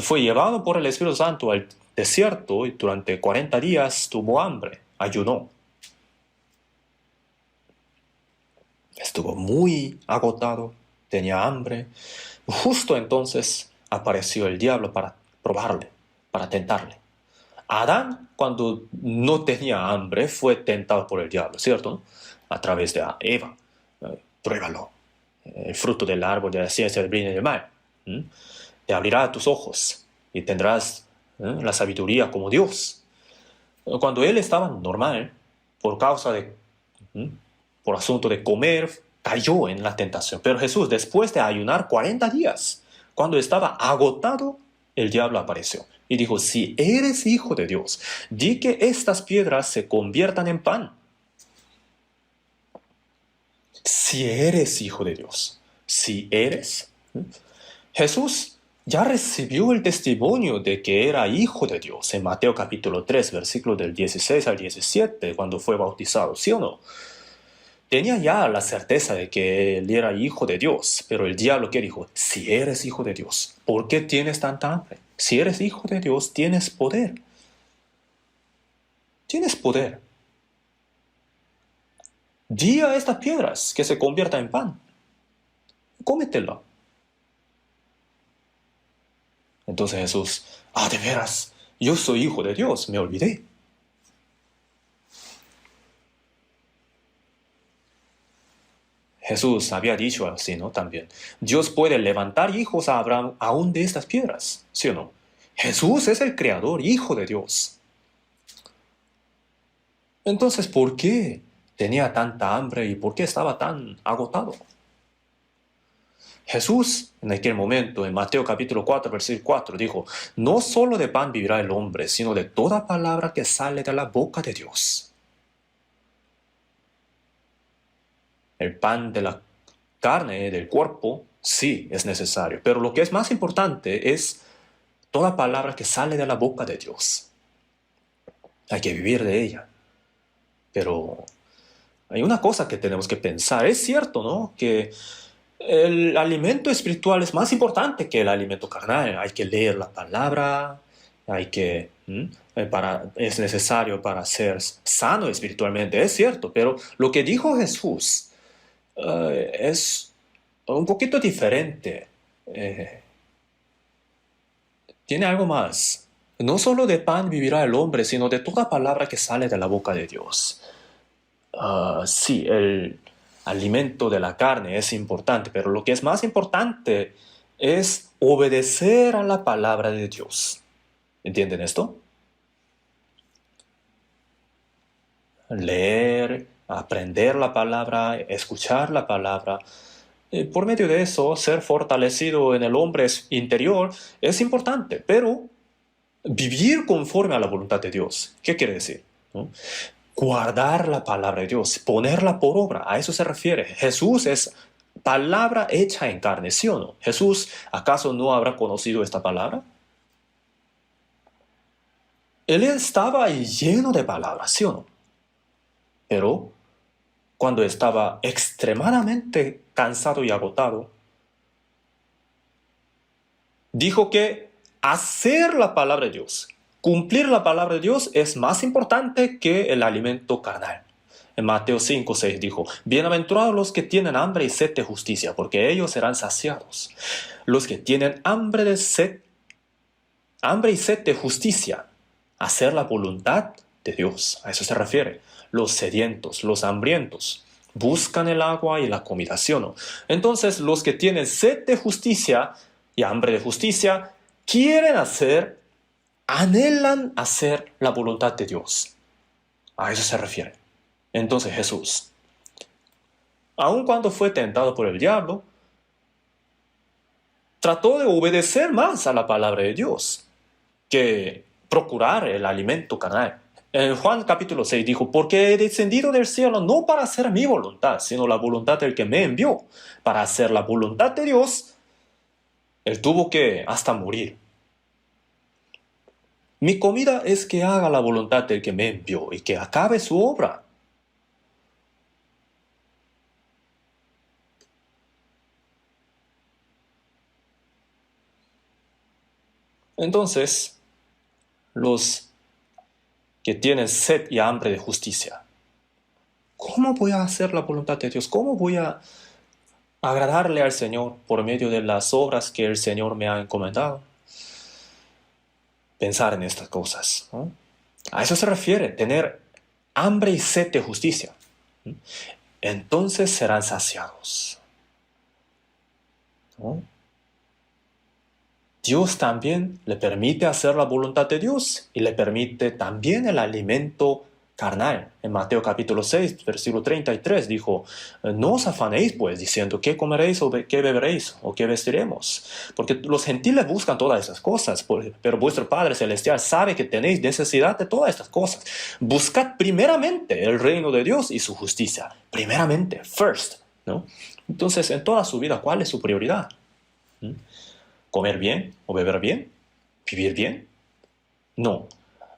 fue llevado por el Espíritu Santo al desierto y durante 40 días tuvo hambre, ayunó. Estuvo muy agotado, tenía hambre. Justo entonces apareció el diablo para probarle, para tentarle. Adán, cuando no tenía hambre, fue tentado por el diablo, ¿cierto? A través de Eva. Pruébalo. El fruto del árbol de la ciencia del bien y del mal. Te abrirá tus ojos y tendrás la sabiduría como Dios. Cuando él estaba normal, por causa de, por asunto de comer, cayó en la tentación. Pero Jesús, después de ayunar 40 días, cuando estaba agotado, el diablo apareció y dijo, si eres hijo de Dios, di que estas piedras se conviertan en pan. Si eres hijo de Dios, si eres, Jesús ya recibió el testimonio de que era hijo de Dios en Mateo capítulo 3, versículos del 16 al 17, cuando fue bautizado, ¿sí o no? Tenía ya la certeza de que él era hijo de Dios, pero el diablo que dijo, si eres hijo de Dios, ¿por qué tienes tanta hambre? Si eres hijo de Dios, tienes poder. Tienes poder. Di a estas piedras que se conviertan en pan. Cómetelo. Entonces Jesús, de veras, yo soy hijo de Dios, me olvidé. Jesús había dicho así, ¿no? También, Dios puede levantar hijos a Abraham aún de estas piedras, ¿sí o no? Jesús es el creador, hijo de Dios. Entonces, ¿por qué tenía tanta hambre y por qué estaba tan agotado? Jesús, en aquel momento, en Mateo capítulo 4, versículo 4, dijo, no solo de pan vivirá el hombre, sino de toda palabra que sale de la boca de Dios. El pan de la carne, del cuerpo, sí es necesario, pero lo que es más importante es toda palabra que sale de la boca de Dios. Hay que vivir de ella. Pero hay una cosa que tenemos que pensar. Es cierto, ¿no? Que el alimento espiritual es más importante que el alimento carnal. Hay que leer la palabra, hay que, es necesario para ser sano espiritualmente, es cierto, pero lo que dijo Jesús es un poquito diferente. Tiene algo más. No solo de pan vivirá el hombre, sino de toda palabra que sale de la boca de Dios. Sí, el alimento de la carne es importante, pero lo que es más importante es obedecer a la palabra de Dios. ¿Entienden esto? Leer, aprender la palabra, escuchar la palabra. Por medio de eso, ser fortalecido en el hombre interior es importante, pero vivir conforme a la voluntad de Dios, ¿qué quiere decir? ¿No? Guardar la palabra de Dios, ponerla por obra, a eso se refiere. Jesús es palabra hecha en carne, ¿sí o no? Jesús, ¿acaso no habrá conocido esta palabra? Él estaba lleno de palabras, ¿sí o no? Pero cuando estaba extremadamente cansado y agotado, dijo que hacer la palabra de Dios, cumplir la palabra de Dios es más importante que el alimento carnal. En Mateo 5, 6 dijo, bienaventurados los que tienen hambre y sed de justicia, porque ellos serán saciados. Los que tienen hambre y sed de justicia, hacer la voluntad de Dios, a eso se refiere. Los sedientos, los hambrientos, buscan el agua y la comida, ¿sí o no? Entonces, los que tienen sed de justicia y hambre de justicia, anhelan hacer la voluntad de Dios. A eso se refiere. Entonces Jesús, aun cuando fue tentado por el diablo, trató de obedecer más a la palabra de Dios que procurar el alimento carnal. En Juan capítulo 6 dijo, porque he descendido del cielo no para hacer mi voluntad, sino la voluntad del que me envió. Para hacer la voluntad de Dios, él tuvo que hasta morir. Mi comida es que haga la voluntad del que me envió y que acabe su obra. Entonces, los que tienen sed y hambre de justicia, ¿cómo voy a hacer la voluntad de Dios? ¿Cómo voy a agradarle al Señor por medio de las obras que el Señor me ha encomendado? Pensar en estas cosas, ¿no? A eso se refiere, tener hambre y sed de justicia. Entonces serán saciados, ¿no? Dios también le permite hacer la voluntad de Dios y le permite también el alimento carnal. En Mateo capítulo 6, versículo 33 dijo, no os afanéis pues diciendo qué comeréis o qué beberéis o qué vestiremos, porque los gentiles buscan todas esas cosas, pero vuestro Padre Celestial sabe que tenéis necesidad de todas estas cosas. Buscad primeramente el reino de Dios y su justicia, primeramente, first, ¿no? Entonces, en toda su vida, ¿cuál es su prioridad? ¿Comer bien o beber bien? ¿Vivir bien? No.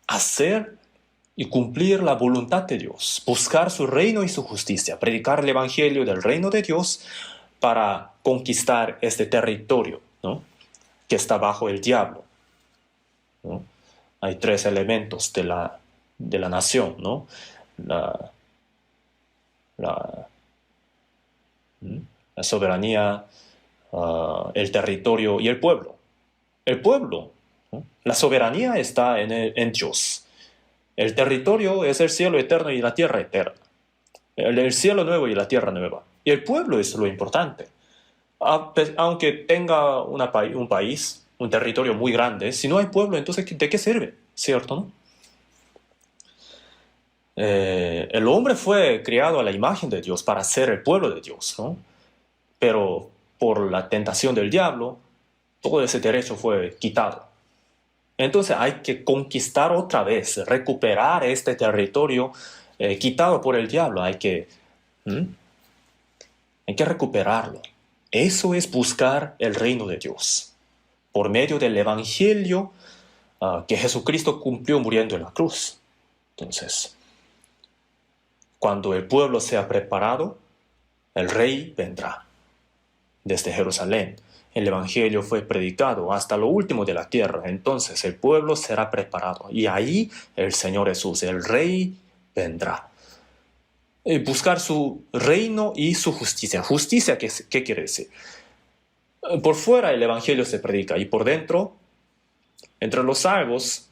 Hacer y cumplir la voluntad de Dios. Buscar su reino y su justicia. Predicar el evangelio del reino de Dios para conquistar este territorio, ¿no? Que está bajo el diablo, ¿no? Hay tres elementos de la nación, ¿no? La, la, la soberanía, el territorio y el pueblo. el pueblo, ¿no? La soberanía está en Dios. El territorio es el cielo eterno y la tierra eterna. El cielo nuevo y la tierra nueva. Y el pueblo es lo importante. Aunque tenga un país, un territorio muy grande, si no hay pueblo, entonces ¿de qué sirve? ¿Cierto, no? El hombre fue creado a la imagen de Dios para ser el pueblo de Dios, ¿no? Pero por la tentación del diablo, todo ese derecho fue quitado. Entonces hay que conquistar otra vez, recuperar este territorio quitado por el diablo. ¿Mm? Hay que recuperarlo. Eso es buscar el reino de Dios. Por medio del Evangelio que Jesucristo cumplió muriendo en la cruz. Entonces, cuando el pueblo sea preparado, el rey vendrá desde Jerusalén. El Evangelio fue predicado hasta lo último de la tierra. Entonces el pueblo será preparado. Y ahí el Señor Jesús, el rey, vendrá. Buscar su reino y su justicia. ¿Justicia qué quiere decir? Por fuera el Evangelio se predica y por dentro, entre los salvos,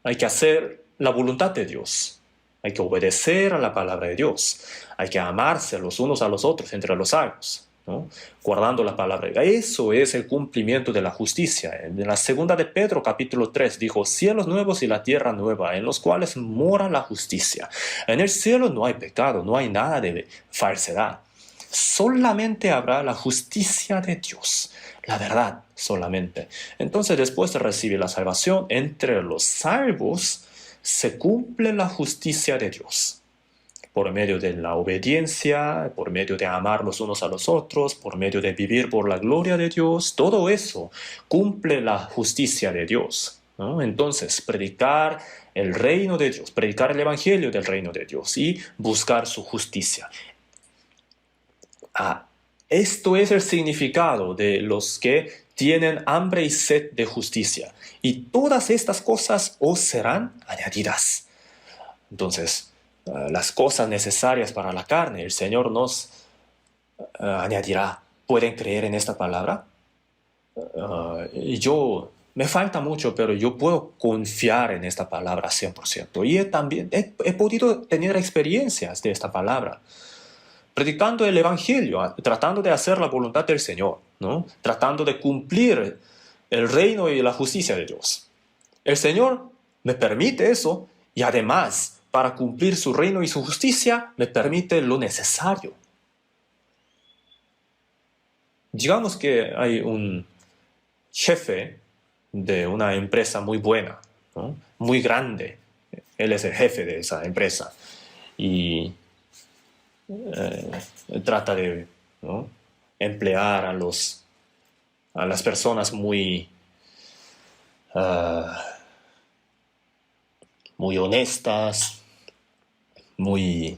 hay que hacer la voluntad de Dios. Hay que obedecer a la palabra de Dios. Hay que amarse los unos a los otros entre los salvos, ¿no? Guardando la palabra. Eso es el cumplimiento de la justicia. En la segunda de Pedro, capítulo 3, dijo, cielos nuevos y la tierra nueva, en los cuales mora la justicia. En el cielo no hay pecado, no hay nada de falsedad. Solamente habrá la justicia de Dios, la verdad solamente. Entonces, después de recibir la salvación, entre los salvos se cumple la justicia de Dios. Por medio de la obediencia, por medio de amar los unos a los otros, por medio de vivir por la gloria de Dios, todo eso cumple la justicia de Dios, ¿no? Entonces, predicar el reino de Dios, predicar el evangelio del reino de Dios y buscar su justicia. Esto es el significado de los que tienen hambre y sed de justicia. Y todas estas cosas os serán añadidas. Entonces, las cosas necesarias para la carne, el Señor nos añadirá. ¿Pueden creer en esta palabra? Me falta mucho, pero yo puedo confiar en esta palabra 100%. Y también he podido tener experiencias de esta palabra. Predicando el Evangelio, tratando de hacer la voluntad del Señor, ¿no? Tratando de cumplir el reino y la justicia de Dios. El Señor me permite eso y además, para cumplir su reino y su justicia, me permite lo necesario. Digamos que hay un jefe de una empresa muy buena, ¿no? Muy grande. Él es el jefe de esa empresa y trata de, ¿no?, emplear a las personas muy honestas, muy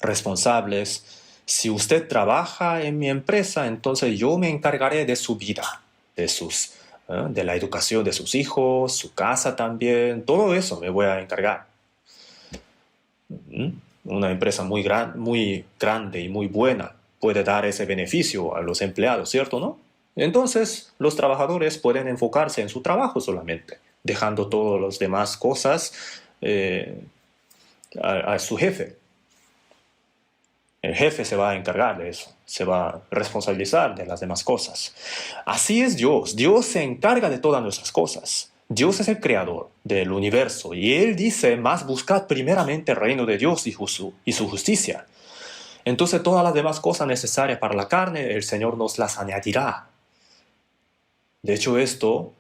responsables. Si usted trabaja en mi empresa, entonces yo me encargaré de su vida, de la educación de sus hijos, su casa también, todo eso me voy a encargar. Una empresa muy grande y muy buena puede dar ese beneficio a los empleados, ¿cierto, no? Entonces, los trabajadores pueden enfocarse en su trabajo solamente, dejando todas las demás cosas a su jefe. El jefe se va a encargar de eso, se va a responsabilizar de las demás cosas. Así es Dios. Dios se encarga de todas nuestras cosas. Dios es el creador del universo y Él dice, más buscad primeramente el reino de Dios y su justicia. Entonces todas las demás cosas necesarias para la carne, el Señor nos las añadirá. De hecho, esto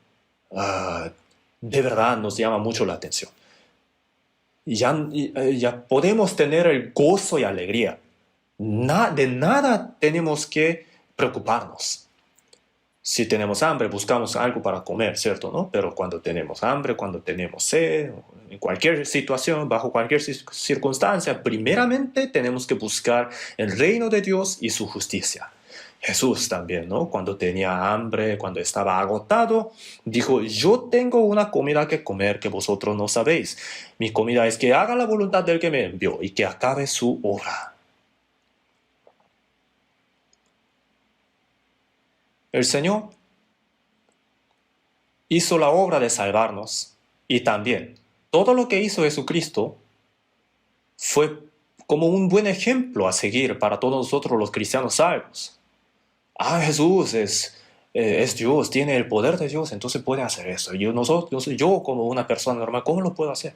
de verdad nos llama mucho la atención. Ya podemos tener el gozo y alegría. De nada tenemos que preocuparnos. Si tenemos hambre, buscamos algo para comer, ¿cierto, no? Pero cuando tenemos hambre, cuando tenemos sed, en cualquier situación, bajo cualquier circunstancia, primeramente tenemos que buscar el reino de Dios y su justicia. Jesús también, ¿no? Cuando tenía hambre, cuando estaba agotado, dijo, yo tengo una comida que comer que vosotros no sabéis. Mi comida es que haga la voluntad del que me envió y que acabe su obra. El Señor hizo la obra de salvarnos y también todo lo que hizo Jesucristo fue como un buen ejemplo a seguir para todos nosotros los cristianos salvos. Ah, Jesús es Dios, tiene el poder de Dios, entonces puede hacer eso. Yo como una persona normal, ¿cómo lo puedo hacer?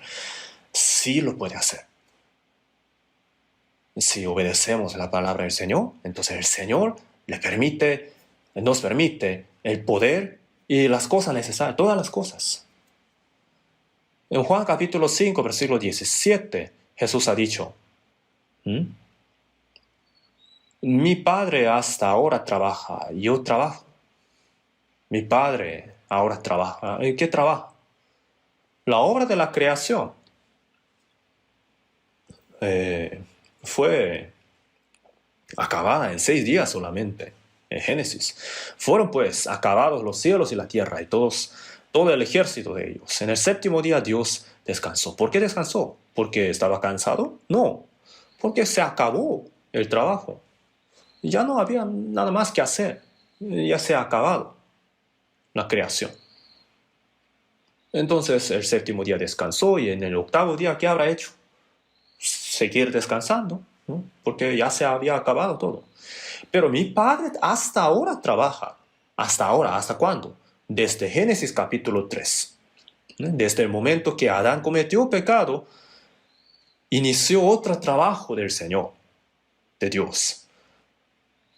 Sí lo puede hacer. Si obedecemos la palabra del Señor, entonces el Señor nos permite el poder y las cosas necesarias, todas las cosas. En Juan capítulo 5, versículo 17, Jesús ha dicho, mi Padre hasta ahora trabaja, yo trabajo. Mi Padre ahora trabaja. ¿En qué trabaja? La obra de la creación fue acabada en 6 días solamente, en Génesis. Fueron pues acabados los cielos y la tierra y todo el ejército de ellos. En el 7º día Dios descansó. ¿Por qué descansó? ¿Porque estaba cansado? No, porque se acabó el trabajo. Ya no había nada más que hacer. Ya se ha acabado la creación. Entonces el 7º día descansó y en el 8º día, ¿qué habrá hecho? Seguir descansando, ¿no? Porque ya se había acabado todo. Pero mi Padre hasta ahora trabaja. ¿Hasta ahora? ¿Hasta cuándo? Desde Génesis capítulo 3. Desde el momento que Adán cometió pecado, inició otro trabajo del Señor, de Dios.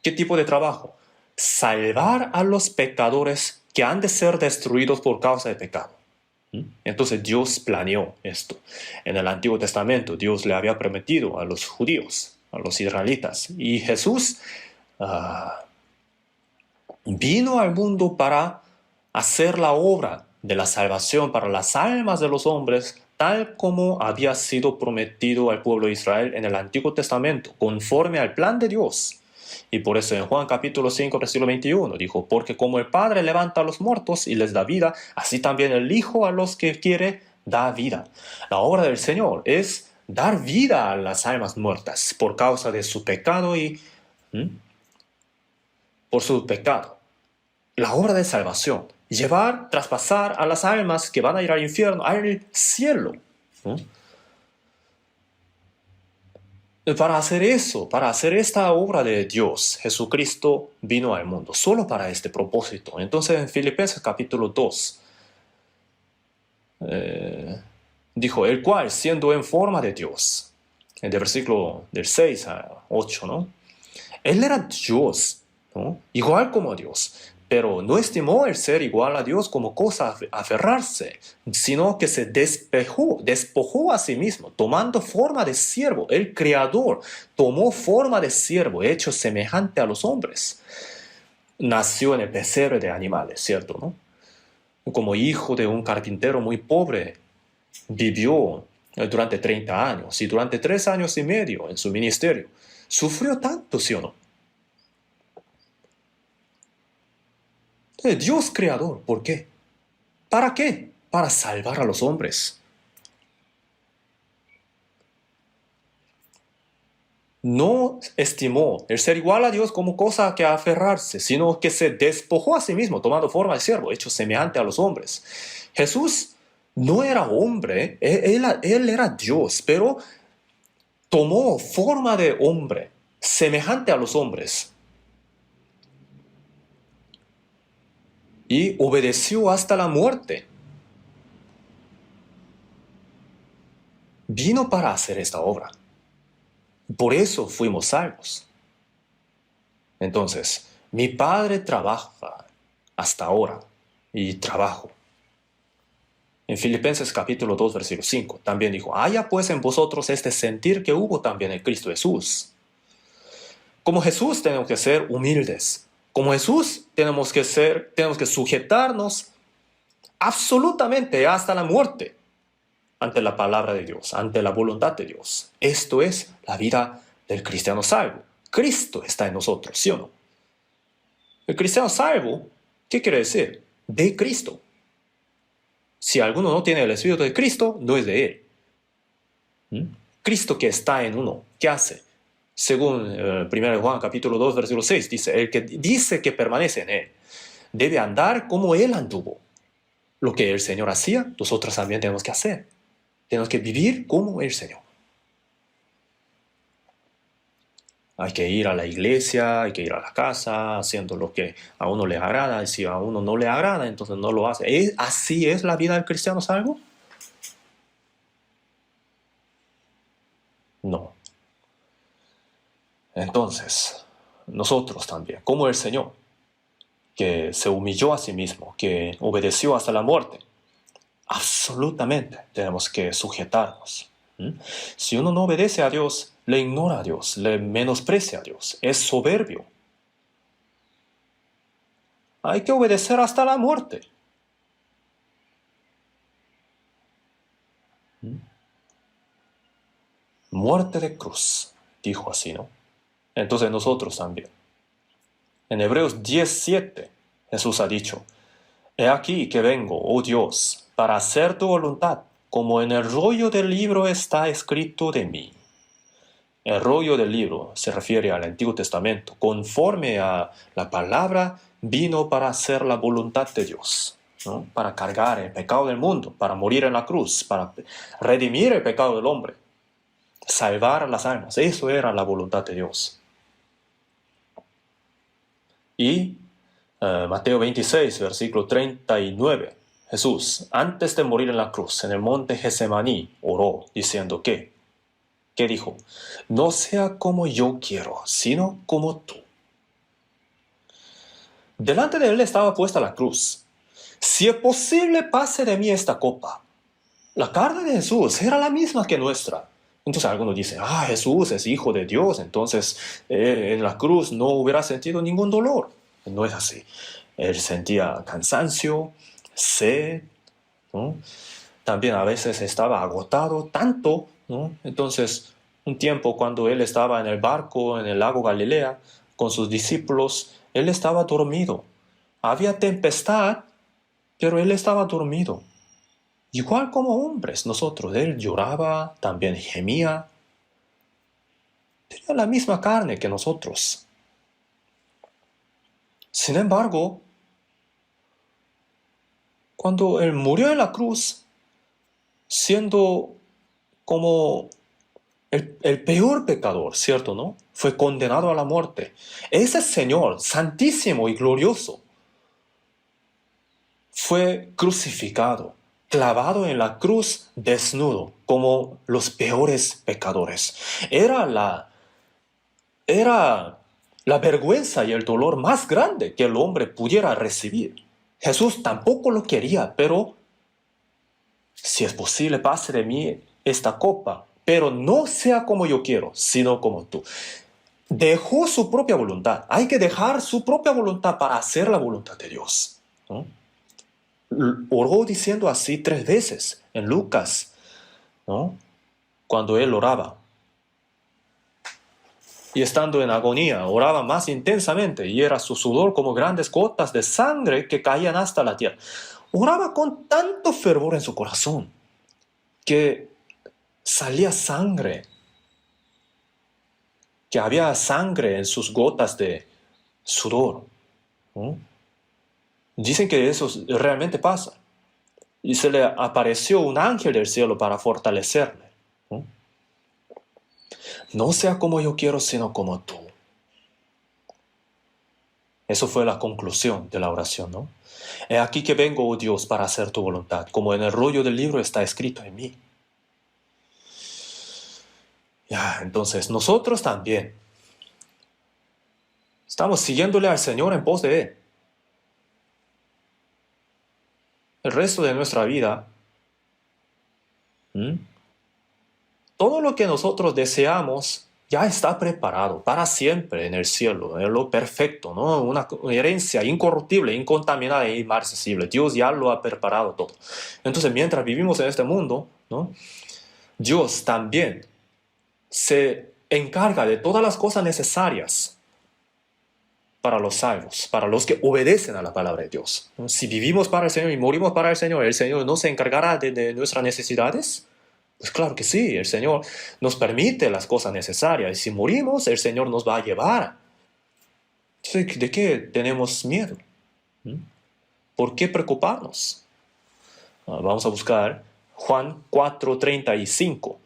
¿Qué tipo de trabajo? Salvar a los pecadores que han de ser destruidos por causa del pecado. Entonces Dios planeó esto. En el Antiguo Testamento Dios le había prometido a los judíos, a los israelitas. Y Jesús vino al mundo para hacer la obra de la salvación para las almas de los hombres, tal como había sido prometido al pueblo de Israel en el Antiguo Testamento, conforme al plan de Dios. Y por eso en Juan capítulo 5, versículo 21, dijo, porque como el Padre levanta a los muertos y les da vida, así también el Hijo a los que quiere da vida. La obra del Señor es dar vida a las almas muertas por causa de su pecado y por su pecado. La obra de salvación, traspasar a las almas que van a ir al infierno, al cielo. Para hacer eso, para hacer esta obra de Dios, Jesucristo vino al mundo, solo para este propósito. Entonces en Filipenses capítulo 2, dijo, el cual siendo en forma de Dios, en el versículo del 6 a 8, ¿no? Él era Dios, ¿no? Igual como Dios, pero no estimó el ser igual a Dios como cosa a aferrarse, sino que se despojó a sí mismo, tomando forma de siervo. El Creador tomó forma de siervo, hecho semejante a los hombres. Nació en el pesebre de animales, ¿cierto, no? Como hijo de un carpintero muy pobre, vivió durante 30 años y durante 3 años y medio en su ministerio. Sufrió tanto, ¿sí o no? Dios creador, ¿por qué? ¿Para qué? Para salvar a los hombres. No estimó el ser igual a Dios como cosa a que aferrarse, sino que se despojó a sí mismo, tomando forma de siervo, hecho semejante a los hombres. Jesús no era hombre, él era Dios, pero tomó forma de hombre, semejante a los hombres. Y obedeció hasta la muerte. Vino para hacer esta obra. Por eso fuimos salvos. Entonces, mi Padre trabaja hasta ahora y trabajo. En Filipenses capítulo 2, versículo 5, también dijo, haya pues en vosotros este sentir que hubo también en Cristo Jesús. Como Jesús tenemos que ser humildes. Como Jesús tenemos que sujetarnos absolutamente hasta la muerte ante la palabra de Dios, ante la voluntad de Dios. Esto es la vida del cristiano salvo. Cristo está en nosotros, ¿sí o no? El cristiano salvo, ¿qué quiere decir? De Cristo. Si alguno no tiene el Espíritu de Cristo, no es de él. Cristo que está en uno, ¿qué hace? Según 1 Juan capítulo 2, versículo 6, dice, el que dice que permanece en él debe andar como él anduvo. Lo que el Señor hacía, nosotros también tenemos que hacer. Tenemos que vivir como el Señor. Hay que ir a la iglesia, hay que ir a la casa, haciendo lo que a uno le agrada. Y si a uno no le agrada, entonces no lo hace. ¿Así es la vida del cristiano salvo? No. Entonces, nosotros también, como el Señor, que se humilló a sí mismo, que obedeció hasta la muerte, absolutamente tenemos que sujetarnos. Si uno no obedece a Dios, le ignora a Dios, le menosprecia a Dios, es soberbio. Hay que obedecer hasta la muerte. Muerte de cruz, dijo así, ¿no? Entonces nosotros también. En Hebreos 10:7, Jesús ha dicho, he aquí que vengo, oh Dios, para hacer tu voluntad, como en el rollo del libro está escrito de mí. El rollo del libro se refiere al Antiguo Testamento. Conforme a la palabra, vino para hacer la voluntad de Dios, ¿no? Para cargar el pecado del mundo, para morir en la cruz, para redimir el pecado del hombre, salvar las almas. Eso era la voluntad de Dios. Y Mateo 26, versículo 39, Jesús, antes de morir en la cruz, en el monte Getsemaní, oró diciendo que, ¿qué dijo? No sea como yo quiero, sino como tú. Delante de él estaba puesta la cruz. Si es posible, pase de mí esta copa. La carne de Jesús era la misma que nuestra. Entonces algunos dicen, Jesús es hijo de Dios, entonces en la cruz no hubiera sentido ningún dolor. No es así. Él sentía cansancio, sed, ¿no? También a veces estaba agotado tanto, ¿no? Entonces, un tiempo cuando él estaba en el barco en el lago Galilea con sus discípulos, él estaba dormido. Había tempestad, pero él estaba dormido. Igual como hombres, nosotros, él lloraba, también gemía. Tenía la misma carne que nosotros. Sin embargo, cuando él murió en la cruz, siendo como el peor pecador, ¿cierto, no? Fue condenado a la muerte. Ese Señor, santísimo y glorioso, fue crucificado, clavado en la cruz desnudo, como los peores pecadores. Era la vergüenza y el dolor más grande que el hombre pudiera recibir. Jesús tampoco lo quería, pero si es posible, pase de mí esta copa, pero no sea como yo quiero, sino como tú. Dejó su propia voluntad. Hay que dejar su propia voluntad para hacer la voluntad de Dios, ¿no? Oró diciendo así 3 veces en Lucas, ¿no? Cuando él oraba. Y estando en agonía, oraba más intensamente, y era su sudor como grandes gotas de sangre que caían hasta la tierra. Oraba con tanto fervor en su corazón que salía sangre, que había sangre en sus gotas de sudor, ¿no? Dicen que eso realmente pasa. Y se le apareció un ángel del cielo para fortalecerle, ¿no? No sea como yo quiero, sino como tú. Eso fue la conclusión de la oración, ¿no? He aquí que vengo, oh Dios, para hacer tu voluntad, como en el rollo del libro está escrito en mí. Ya, entonces nosotros también estamos siguiéndole al Señor en pos de Él. El resto de nuestra vida, todo lo que nosotros deseamos ya está preparado para siempre en el cielo, en lo perfecto, ¿no? Una herencia incorruptible, incontaminada e inmarcesible. Dios ya lo ha preparado todo. Entonces, mientras vivimos en este mundo, ¿no? Dios también se encarga de todas las cosas necesarias para los salvos, para los que obedecen a la palabra de Dios. Si vivimos para el Señor y morimos para el Señor no se encargará de nuestras necesidades. Pues claro que sí, el Señor nos permite las cosas necesarias y si morimos, el Señor nos va a llevar. Entonces, ¿de qué tenemos miedo? ¿Mm? ¿Por qué preocuparnos? Vamos a buscar Juan 4:35.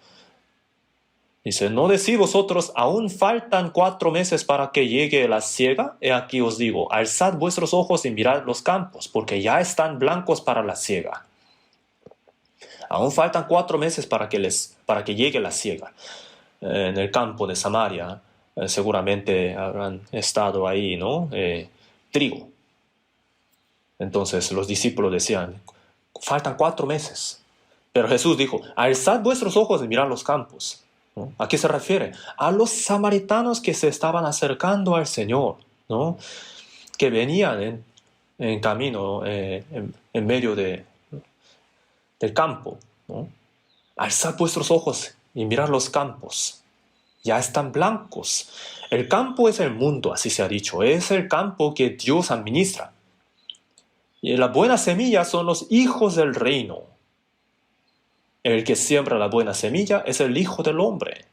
Dice, ¿no decís vosotros, aún faltan 4 meses para que llegue la siega? He aquí os digo, alzad vuestros ojos y mirad los campos, porque ya están blancos para la siega. Aún faltan 4 meses para que llegue la siega. En el campo de Samaria seguramente habrán estado ahí, ¿no? Trigo. Entonces los discípulos decían, faltan 4 meses. Pero Jesús dijo, alzad vuestros ojos y mirad los campos. ¿No? ¿A qué se refiere? A los samaritanos que se estaban acercando al Señor, ¿no? Que venían en camino, en medio del campo, ¿no? Alzad vuestros ojos y mirad los campos. Ya están blancos. El campo es el mundo, así se ha dicho. Es el campo que Dios administra. Y la buena semilla son los hijos del reino. El que siembra la buena semilla es el Hijo del Hombre.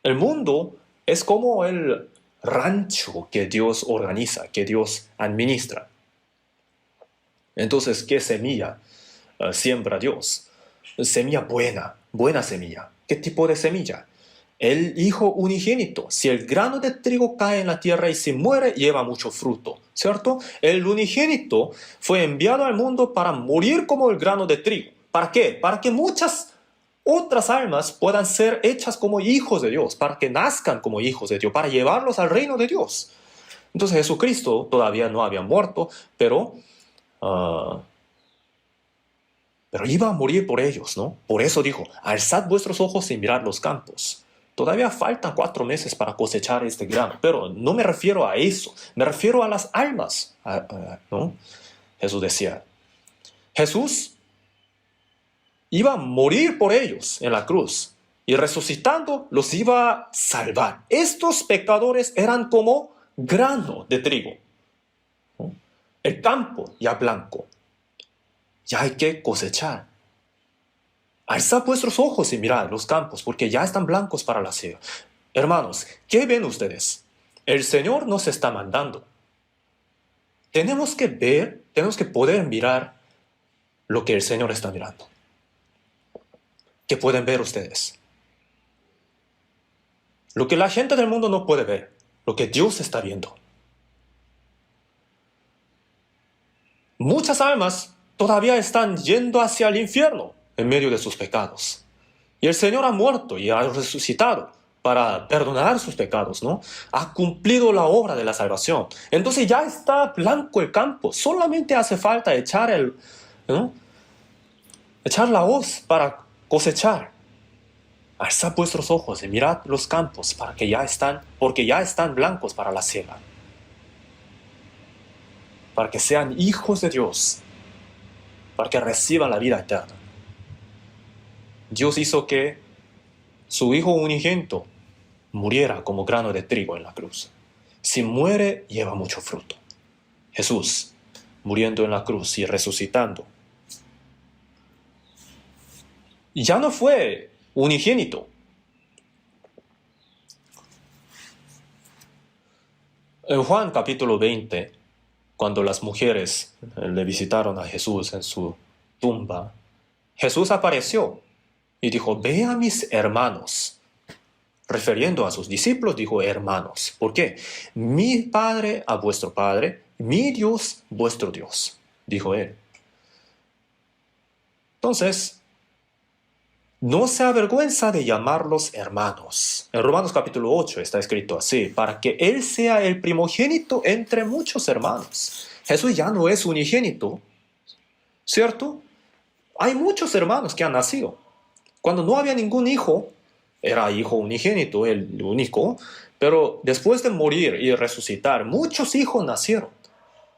El mundo es como el rancho que Dios organiza, que Dios administra. Entonces, ¿qué semilla siembra Dios? Semilla buena, buena semilla. ¿Qué tipo de semilla? El Hijo unigénito. Si el grano de trigo cae en la tierra y se muere, lleva mucho fruto, ¿cierto? El unigénito fue enviado al mundo para morir como el grano de trigo. ¿Para qué? Para que muchas otras almas puedan ser hechas como hijos de Dios, para que nazcan como hijos de Dios, para llevarlos al reino de Dios. Entonces Jesucristo todavía no había muerto, pero iba a morir por ellos, ¿no? Por eso dijo, alzad vuestros ojos y mirad los campos. Todavía faltan 4 meses para cosechar este grano, pero no me refiero a eso, me refiero a las almas, ¿no? Jesús decía, Jesús iba a morir por ellos en la cruz y resucitando los iba a salvar. Estos pecadores eran como grano de trigo, ¿no? El campo ya blanco, ya hay que cosechar. Alzad vuestros ojos y mirad los campos, porque ya están blancos para la siega. Hermanos, ¿qué ven ustedes? El Señor nos está mandando. Tenemos que ver, tenemos que poder mirar lo que el Señor está mirando. ¿Qué pueden ver ustedes? Lo que la gente del mundo no puede ver, lo que Dios está viendo. Muchas almas todavía están yendo hacia el infierno en medio de sus pecados. Y el Señor ha muerto y ha resucitado para perdonar sus pecados, ¿no? Ha cumplido la obra de la salvación. Entonces ya está blanco el campo. Solamente hace falta echar la hoz para cosechar. Alzad vuestros ojos y mirad los campos porque ya están blancos para la siega. Para que sean hijos de Dios, para que reciban la vida eterna. Dios hizo que su Hijo unigénito muriera como grano de trigo en la cruz. Si muere, lleva mucho fruto. Jesús, muriendo en la cruz y resucitando, ya no fue unigénito. En Juan capítulo 20, cuando las mujeres le visitaron a Jesús en su tumba, Jesús apareció y dijo, ve a mis hermanos. Refiriendo a sus discípulos, dijo hermanos. ¿Por qué? Mi Padre a vuestro Padre, mi Dios vuestro Dios, dijo él. Entonces, no se avergüenza de llamarlos hermanos. En Romanos capítulo 8 está escrito así, para que Él sea el primogénito entre muchos hermanos. Jesús ya no es unigénito, ¿cierto? Hay muchos hermanos que han nacido. Cuando no había ningún hijo, era hijo unigénito, el único, pero después de morir y resucitar, muchos hijos nacieron.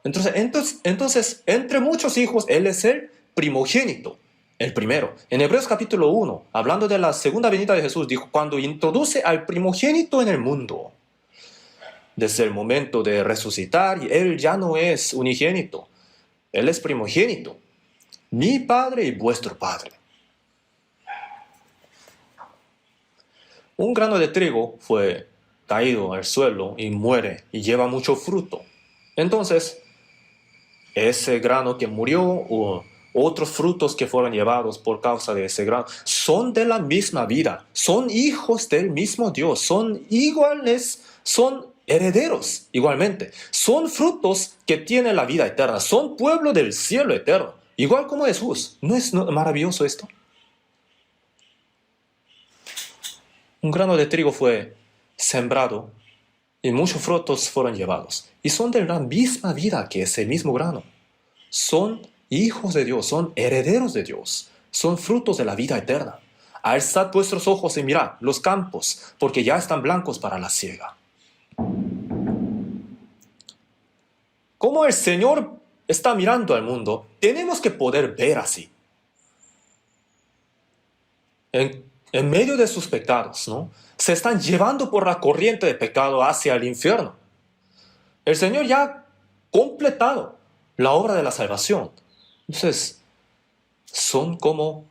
Entonces, entre muchos hijos, Él es el primogénito. El primero. En Hebreos capítulo 1, hablando de la segunda venida de Jesús, dijo, cuando introduce al primogénito en el mundo, desde el momento de resucitar, Él ya no es unigénito, Él es primogénito, mi Padre y vuestro Padre. Un grano de trigo fue caído al suelo y muere y lleva mucho fruto. Entonces, ese grano que murió o otros frutos que fueron llevados por causa de ese grano son de la misma vida, son hijos del mismo Dios, son iguales, son herederos igualmente, son frutos que tienen la vida eterna, son pueblo del cielo eterno, igual como Jesús. ¿No es maravilloso esto? Un grano de trigo fue sembrado y muchos frutos fueron llevados. Y son de la misma vida que ese mismo grano. Son hijos de Dios, son herederos de Dios, son frutos de la vida eterna. Alzad vuestros ojos y mirad los campos, porque ya están blancos para la siega. Como el Señor está mirando al mundo, tenemos que poder ver así. En medio de sus pecados, ¿no? Se están llevando por la corriente de pecado hacia el infierno. El Señor ya ha completado la obra de la salvación. Entonces, son como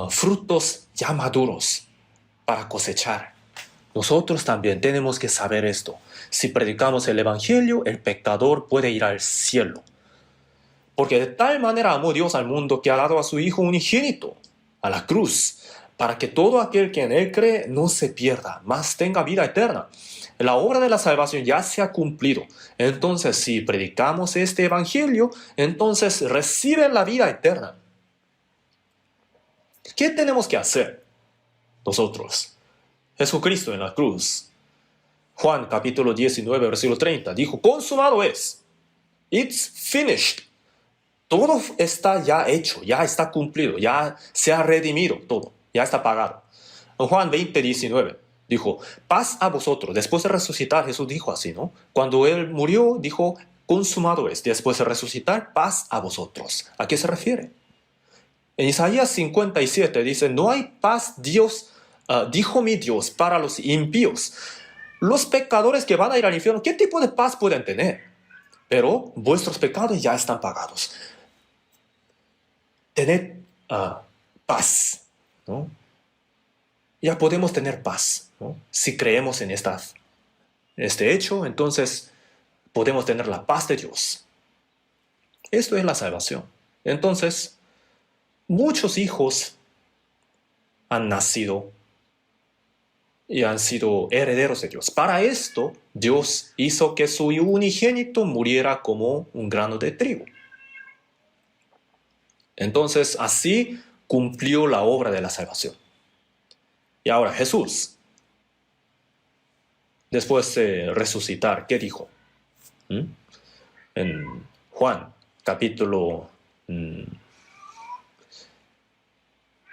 frutos ya maduros para cosechar. Nosotros también tenemos que saber esto. Si predicamos el Evangelio, el pecador puede ir al cielo. Porque de tal manera amó Dios al mundo que ha dado a su Hijo unigénito a la cruz, para que todo aquel que en Él cree no se pierda, mas tenga vida eterna. La obra de la salvación ya se ha cumplido. Entonces, si predicamos este Evangelio, entonces reciben la vida eterna. ¿Qué tenemos que hacer nosotros? Jesucristo en la cruz, Juan capítulo 19, versículo 30, dijo, consumado es. It's finished. Todo está ya hecho, ya está cumplido, ya se ha redimido todo, ya está pagado. En Juan 20, 19, dijo, paz a vosotros. Después de resucitar, Jesús dijo así, ¿no? Cuando Él murió, dijo, consumado es. Después de resucitar, paz a vosotros. ¿A qué se refiere? En Isaías 57 dice, no hay paz, Dios, dijo mi Dios, para los impíos. Los pecadores que van a ir al infierno, ¿qué tipo de paz pueden tener? Pero vuestros pecados ya están pagados. Tened paz, ¿no? Ya podemos tener paz, ¿no? Si creemos en este hecho, entonces podemos tener la paz de Dios. Esto es la salvación. Entonces, muchos hijos han nacido y han sido herederos de Dios. Para esto, Dios hizo que su unigénito muriera como un grano de trigo. Entonces, así cumplió la obra de la salvación. Y ahora Jesús, después de resucitar, ¿qué dijo? En Juan, capítulo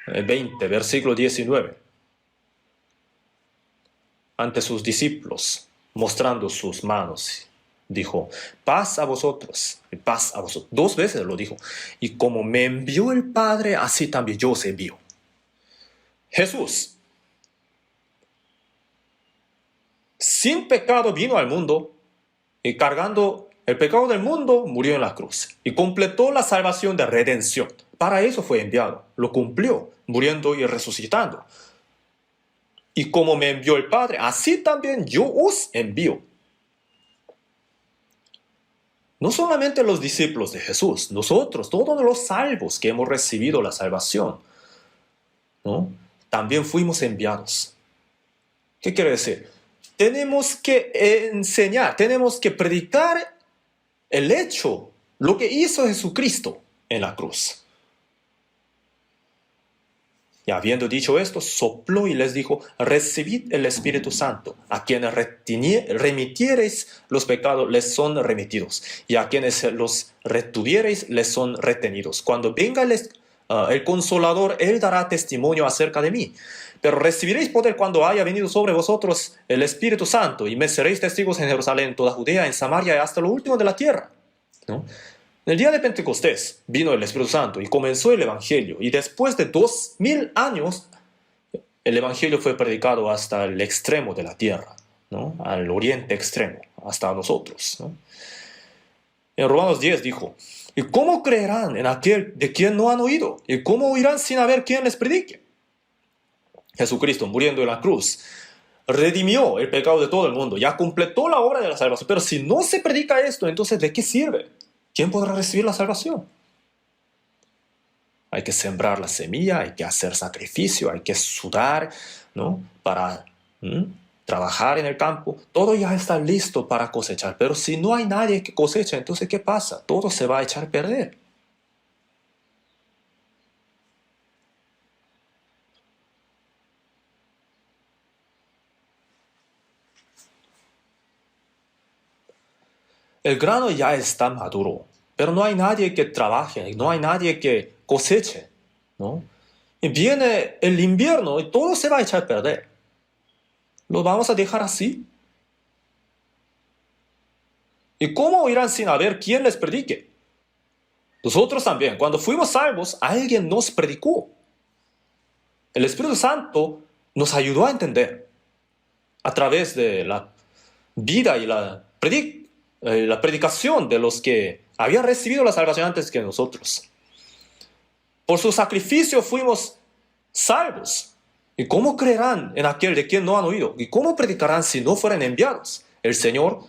20, versículo 19, ante sus discípulos, mostrando sus manos, dijo, paz a vosotros, paz a vosotros. 2 veces lo dijo. Y como me envió el Padre, así también yo os envío. Jesús, sin pecado vino al mundo y cargando el pecado del mundo murió en la cruz y completó la salvación de redención. Para eso fue enviado. Lo cumplió, muriendo y resucitando. Y como me envió el Padre, así también yo os envío. No solamente los discípulos de Jesús, nosotros, todos los salvos que hemos recibido la salvación, ¿no? También fuimos enviados. ¿Qué quiere decir? Tenemos que enseñar, tenemos que predicar el hecho, lo que hizo Jesucristo en la cruz. Y habiendo dicho esto, sopló y les dijo, recibid el Espíritu Santo. A quienes remitiereis los pecados, les son remitidos. Y a quienes los retuviereis, les son retenidos. Cuando venga el Consolador, Él dará testimonio acerca de mí. Pero recibiréis poder cuando haya venido sobre vosotros el Espíritu Santo, y me seréis testigos en Jerusalén, toda Judea, en Samaria y hasta lo último de la tierra. ¿No? En el día de Pentecostés vino el Espíritu Santo y comenzó el Evangelio. Y después de 2000 años, el Evangelio fue predicado hasta el extremo de la tierra, ¿no? Al oriente extremo, hasta nosotros, ¿no? En Romanos 10 dijo, ¿y cómo creerán en aquel de quien no han oído? ¿Y cómo oirán sin haber quien les predique? Jesucristo muriendo en la cruz redimió el pecado de todo el mundo, ya completó la obra de la salvación. Pero si no se predica esto, entonces ¿de qué sirve? ¿Quién podrá recibir la salvación? Hay que sembrar la semilla, hay que hacer sacrificio, hay que sudar, ¿no? Para trabajar en el campo. Todo ya está listo para cosechar. Pero si no hay nadie que cosecha, entonces ¿qué pasa? Todo se va a echar a perder. El grano ya está maduro, pero no hay nadie que trabaje, no hay nadie que coseche, ¿no? Y viene el invierno y todo se va a echar a perder. ¿Lo vamos a dejar así? ¿Y cómo irán sin haber quien les predique? Nosotros también, cuando fuimos salvos, alguien nos predicó. El Espíritu Santo nos ayudó a entender a través de la vida y la predicación de los que habían recibido la salvación antes que nosotros. Por su sacrificio fuimos salvos. ¿Y cómo creerán en aquel de quien no han oído? ¿Y cómo predicarán si no fueran enviados? El Señor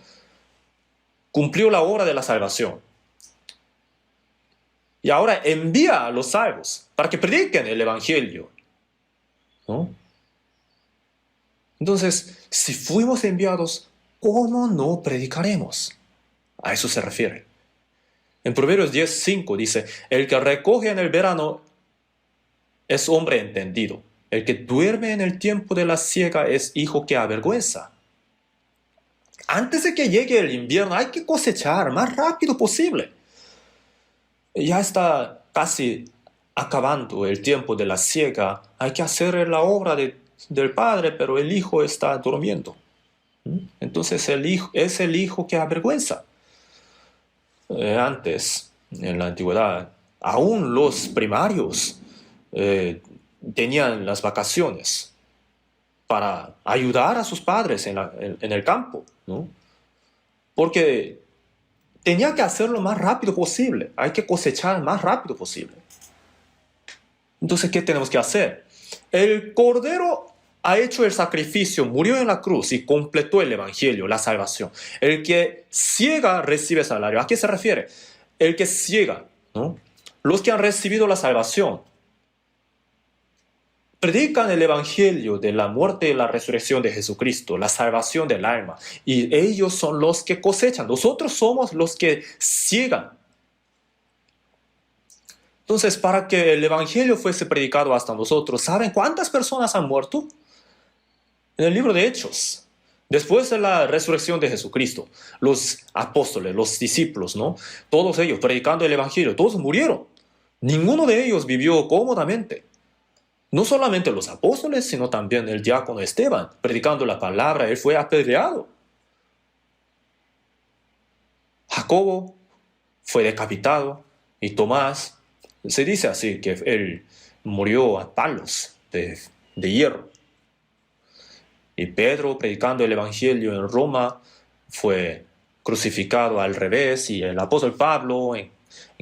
cumplió la obra de la salvación. Y ahora envía a los salvos para que prediquen el Evangelio, ¿no? Entonces, si fuimos enviados, ¿cómo no predicaremos? A eso se refiere. En Proverbios 10:5 dice, el que recoge en el verano es hombre entendido. El que duerme en el tiempo de la siega es hijo que avergüenza. Antes de que llegue el invierno hay que cosechar más rápido posible. Ya está casi acabando el tiempo de la siega. Hay que hacer la obra del padre, pero el hijo está durmiendo. Entonces es el hijo que avergüenza. Antes, en la antigüedad, aún los primarios tenían las vacaciones para ayudar a sus padres en el campo, ¿no? Porque tenía que hacerlo lo más rápido posible. Hay que cosechar más rápido posible. Entonces, ¿qué tenemos que hacer? El Cordero ha hecho el sacrificio, murió en la cruz y completó el Evangelio, la salvación. El que ciega recibe salario. ¿A qué se refiere? El que ciega, ¿no? Los que han recibido la salvación predican el Evangelio de la muerte y la resurrección de Jesucristo, la salvación del alma. Y ellos son los que cosechan. Nosotros somos los que ciegan. Entonces, para que el Evangelio fuese predicado hasta nosotros, ¿saben cuántas personas han muerto? En el libro de Hechos, después de la resurrección de Jesucristo, los apóstoles, los discípulos, ¿no? Todos ellos predicando el Evangelio, todos murieron. Ninguno de ellos vivió cómodamente. No solamente los apóstoles, sino también el diácono Esteban, predicando la palabra, él fue apedreado. Jacobo fue decapitado y Tomás, se dice así, que él murió a palos de hierro. Y Pedro, predicando el Evangelio en Roma, fue crucificado al revés. Y el apóstol Pablo en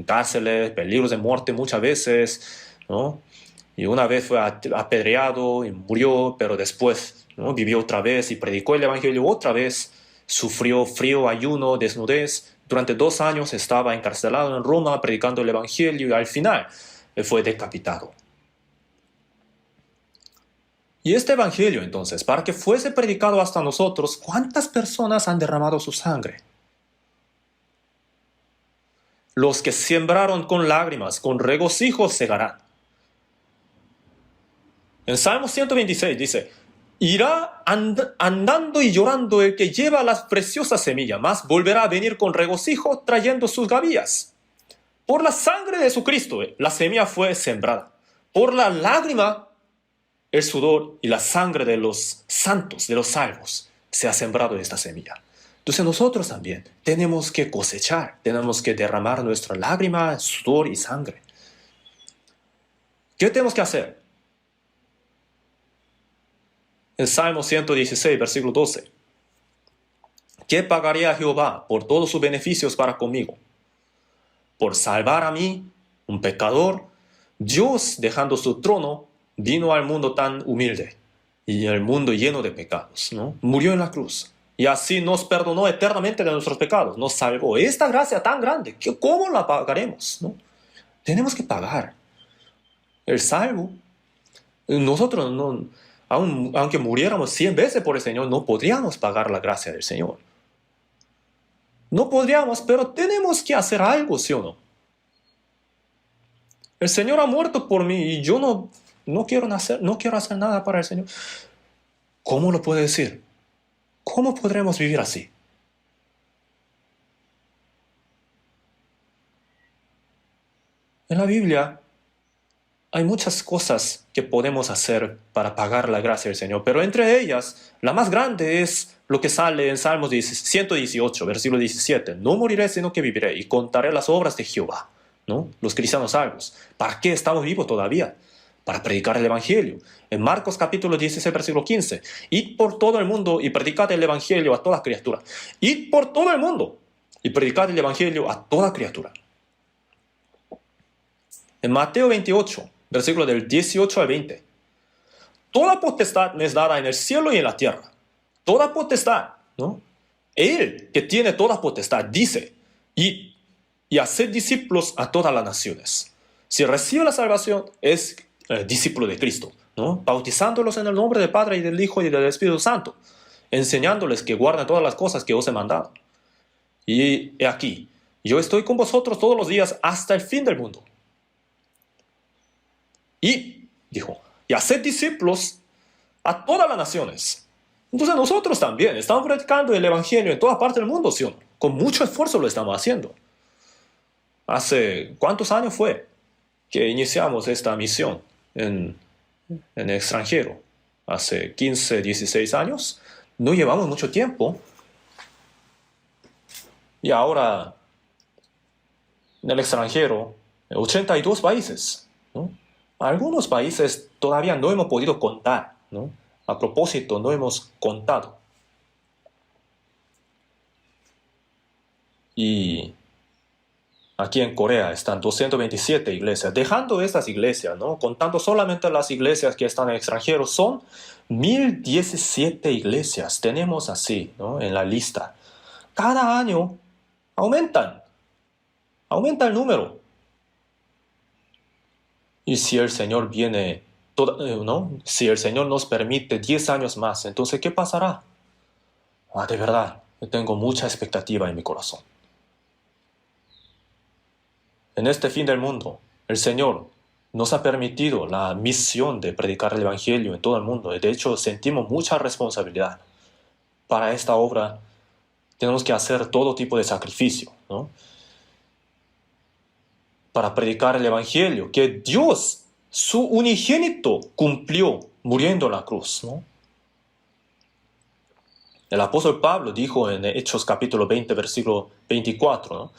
cárceles, peligros de muerte muchas veces, ¿no? Y una vez fue apedreado y murió, pero después, ¿no?, vivió otra vez y predicó el Evangelio otra vez. Sufrió frío, ayuno, desnudez. Durante 2 años estaba encarcelado en Roma predicando el Evangelio y al final fue decapitado. Y este Evangelio, entonces, para que fuese predicado hasta nosotros, ¿cuántas personas han derramado su sangre? Los que sembraron con lágrimas, con regocijo segarán. En Salmo 126 dice, irá andando y llorando el que lleva las preciosas semillas, mas volverá a venir con regocijo trayendo sus gavillas. Por la sangre de Jesucristo, la semilla fue sembrada. Por la lágrima, el sudor y la sangre de los santos, de los salvos, se ha sembrado esta semilla. Entonces nosotros también tenemos que cosechar, tenemos que derramar nuestra lágrima, sudor y sangre. ¿Qué tenemos que hacer? En Salmo 116, versículo 12. ¿Qué pagaría Jehová por todos sus beneficios para conmigo? Por salvar a mí, un pecador, Dios, dejando su trono, vino al mundo tan humilde y el mundo lleno de pecados, ¿no? Murió en la cruz. Y así nos perdonó eternamente de nuestros pecados, nos salvó. Esta gracia tan grande, ¿cómo la pagaremos? ¿No? Tenemos que pagar. El salvo, nosotros, no, aunque muriéramos 100 veces por el Señor, no podríamos pagar la gracia del Señor. No podríamos, pero tenemos que hacer algo, ¿sí o no? El Señor ha muerto por mí y yo no quiero hacer nada para el Señor. ¿Cómo lo puede decir? ¿Cómo podremos vivir así? En la Biblia hay muchas cosas que podemos hacer para pagar la gracia del Señor, pero entre ellas, la más grande es lo que sale en Salmos 118, versículo 17. No moriré, sino que viviré, y contaré las obras de Jehová, ¿no? Los cristianos salvos. ¿Para qué estamos vivos todavía? Para predicar el Evangelio. En Marcos capítulo 16, versículo 15. Id por todo el mundo y predicad el Evangelio a toda criatura. Id por todo el mundo y predicad el Evangelio a toda criatura. En Mateo 28, versículo del 18 al 20. Toda potestad me es dada en el cielo y en la tierra. Toda potestad, ¿no? Él que tiene toda potestad dice, y hacer discípulos a todas las naciones. Si recibe la salvación, es discípulo de Cristo, ¿no? Bautizándolos en el nombre del Padre y del Hijo y del Espíritu Santo, enseñándoles que guarden todas las cosas que os he mandado. Y he aquí, yo estoy con vosotros todos los días hasta el fin del mundo. Y, dijo, y hacer discípulos a todas las naciones. Entonces nosotros también estamos predicando el Evangelio en toda parte del mundo, ¿sí o no? Con mucho esfuerzo lo estamos haciendo. ¿Hace cuántos años fue que iniciamos esta misión en el extranjero? ¿Hace 15, 16 años? No llevamos mucho tiempo. Y ahora, en el extranjero, 82 países, ¿no? Algunos países todavía no hemos podido contar, ¿no? A propósito, no hemos contado. Y aquí en Corea están 227 iglesias. Dejando estas iglesias, ¿no? Contando solamente las iglesias que están en el extranjero, son 1017 iglesias. Tenemos así, ¿no? En la lista. Cada año aumenta el número. Y si el Señor viene, ¿no? Si el Señor nos permite 10 años más, entonces ¿qué pasará? De verdad, yo tengo mucha expectativa en mi corazón. En este fin del mundo, el Señor nos ha permitido la misión de predicar el Evangelio en todo el mundo. De hecho, sentimos mucha responsabilidad. Para esta obra tenemos que hacer todo tipo de sacrificio, ¿no? Para predicar el Evangelio, que Dios, su unigénito, cumplió muriendo en la cruz, ¿no? El apóstol Pablo dijo en Hechos capítulo 20, versículo 24, ¿no?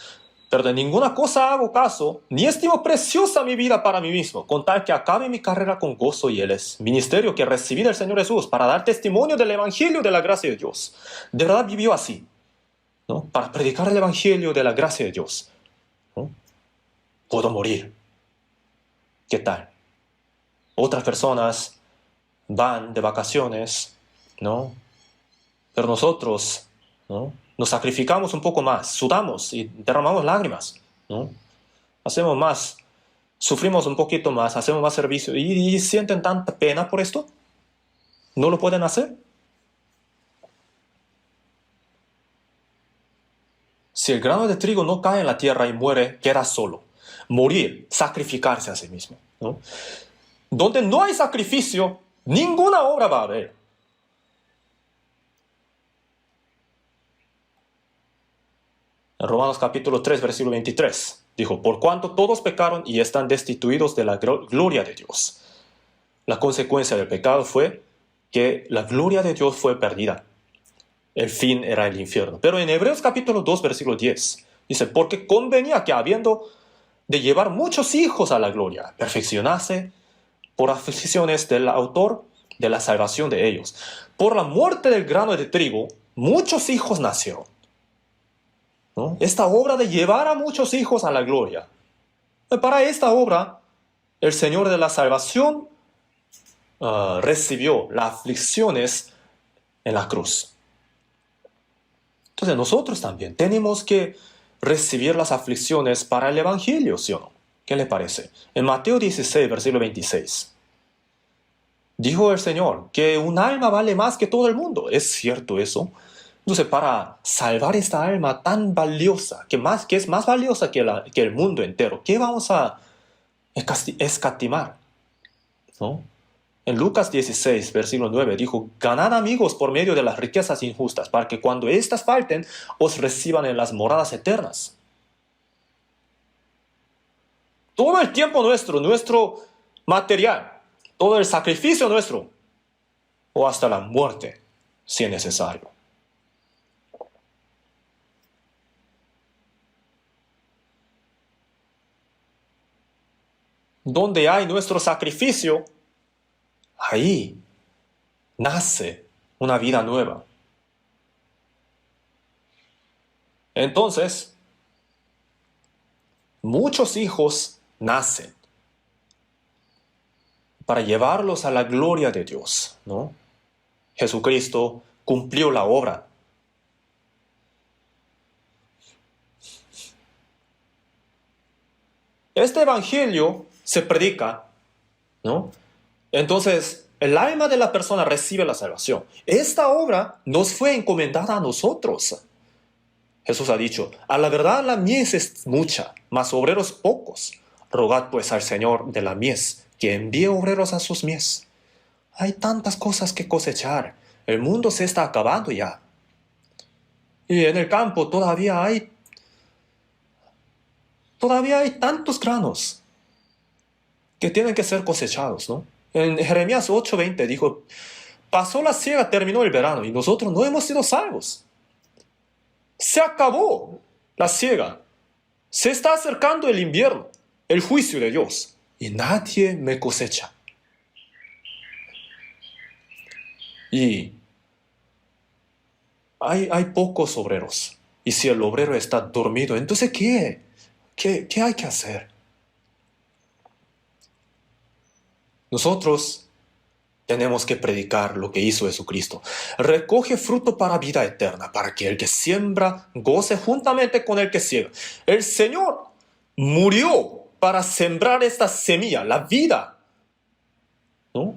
Pero de ninguna cosa hago caso, ni estimo preciosa mi vida para mí mismo, con tal que acabe mi carrera con gozo y el ministerio que recibí del Señor Jesús para dar testimonio del Evangelio de la gracia de Dios. De verdad vivió así, ¿no? Para predicar el Evangelio de la gracia de Dios, ¿no? Puedo morir. ¿Qué tal? Otras personas van de vacaciones, ¿no? Pero nosotros, ¿no? Nos sacrificamos un poco más, sudamos y derramamos lágrimas, ¿no? Hacemos más, sufrimos un poquito más, hacemos más servicio y sienten tanta pena por esto. ¿No lo pueden hacer? Si el grano de trigo no cae en la tierra y muere, queda solo. Morir, sacrificarse a sí mismo, ¿no? Donde no hay sacrificio, ninguna obra va a haber. En Romanos capítulo 3, versículo 23, dijo, por cuanto todos pecaron y están destituidos de la gloria de Dios. La consecuencia del pecado fue que la gloria de Dios fue perdida. El fin era el infierno. Pero en Hebreos capítulo 2, versículo 10, dice, porque convenía que habiendo de llevar muchos hijos a la gloria, perfeccionase por aflicciones del autor de la salvación de ellos. Por la muerte del grano de trigo, muchos hijos nacieron, ¿no? Esta obra de llevar a muchos hijos a la gloria. Para esta obra, el Señor de la salvación recibió las aflicciones en la cruz. Entonces nosotros también tenemos que recibir las aflicciones para el Evangelio, ¿sí o no? ¿Qué le parece? En Mateo 16, versículo 26, dijo el Señor que un alma vale más que todo el mundo. ¿Es cierto eso? Entonces, para salvar esta alma tan valiosa, que es más valiosa que el mundo entero, ¿qué vamos a escatimar? ¿No? En Lucas 16, versículo 9, dijo: ganad amigos por medio de las riquezas injustas, para que cuando éstas falten, os reciban en las moradas eternas. Todo el tiempo nuestro material, todo el sacrificio nuestro, o hasta la muerte, si es necesario. Donde hay nuestro sacrificio, ahí nace una vida nueva. Entonces, muchos hijos nacen para llevarlos a la gloria de Dios, ¿no? Jesucristo cumplió la obra. Este evangelio se predica, ¿no? Entonces, el alma de la persona recibe la salvación. Esta obra nos fue encomendada a nosotros. Jesús ha dicho: a la verdad la mies es mucha, mas obreros pocos. Rogad pues al Señor de la mies que envíe obreros a sus mies. Hay tantas cosas que cosechar. El mundo se está acabando ya. Y en el campo todavía hay tantos granos que tienen que ser cosechados, ¿no? En Jeremías 8:20 dijo: pasó la siega, terminó el verano y nosotros no hemos sido salvos. Se acabó la siega. Se está acercando el invierno, el juicio de Dios, y nadie me cosecha. Y hay pocos obreros. Y si el obrero está dormido, entonces ¿qué hay que hacer? Nosotros tenemos que predicar lo que hizo Jesucristo. Recoge fruto para vida eterna, para que el que siembra goce juntamente con el que ciega. El Señor murió para sembrar esta semilla, la vida, ¿no?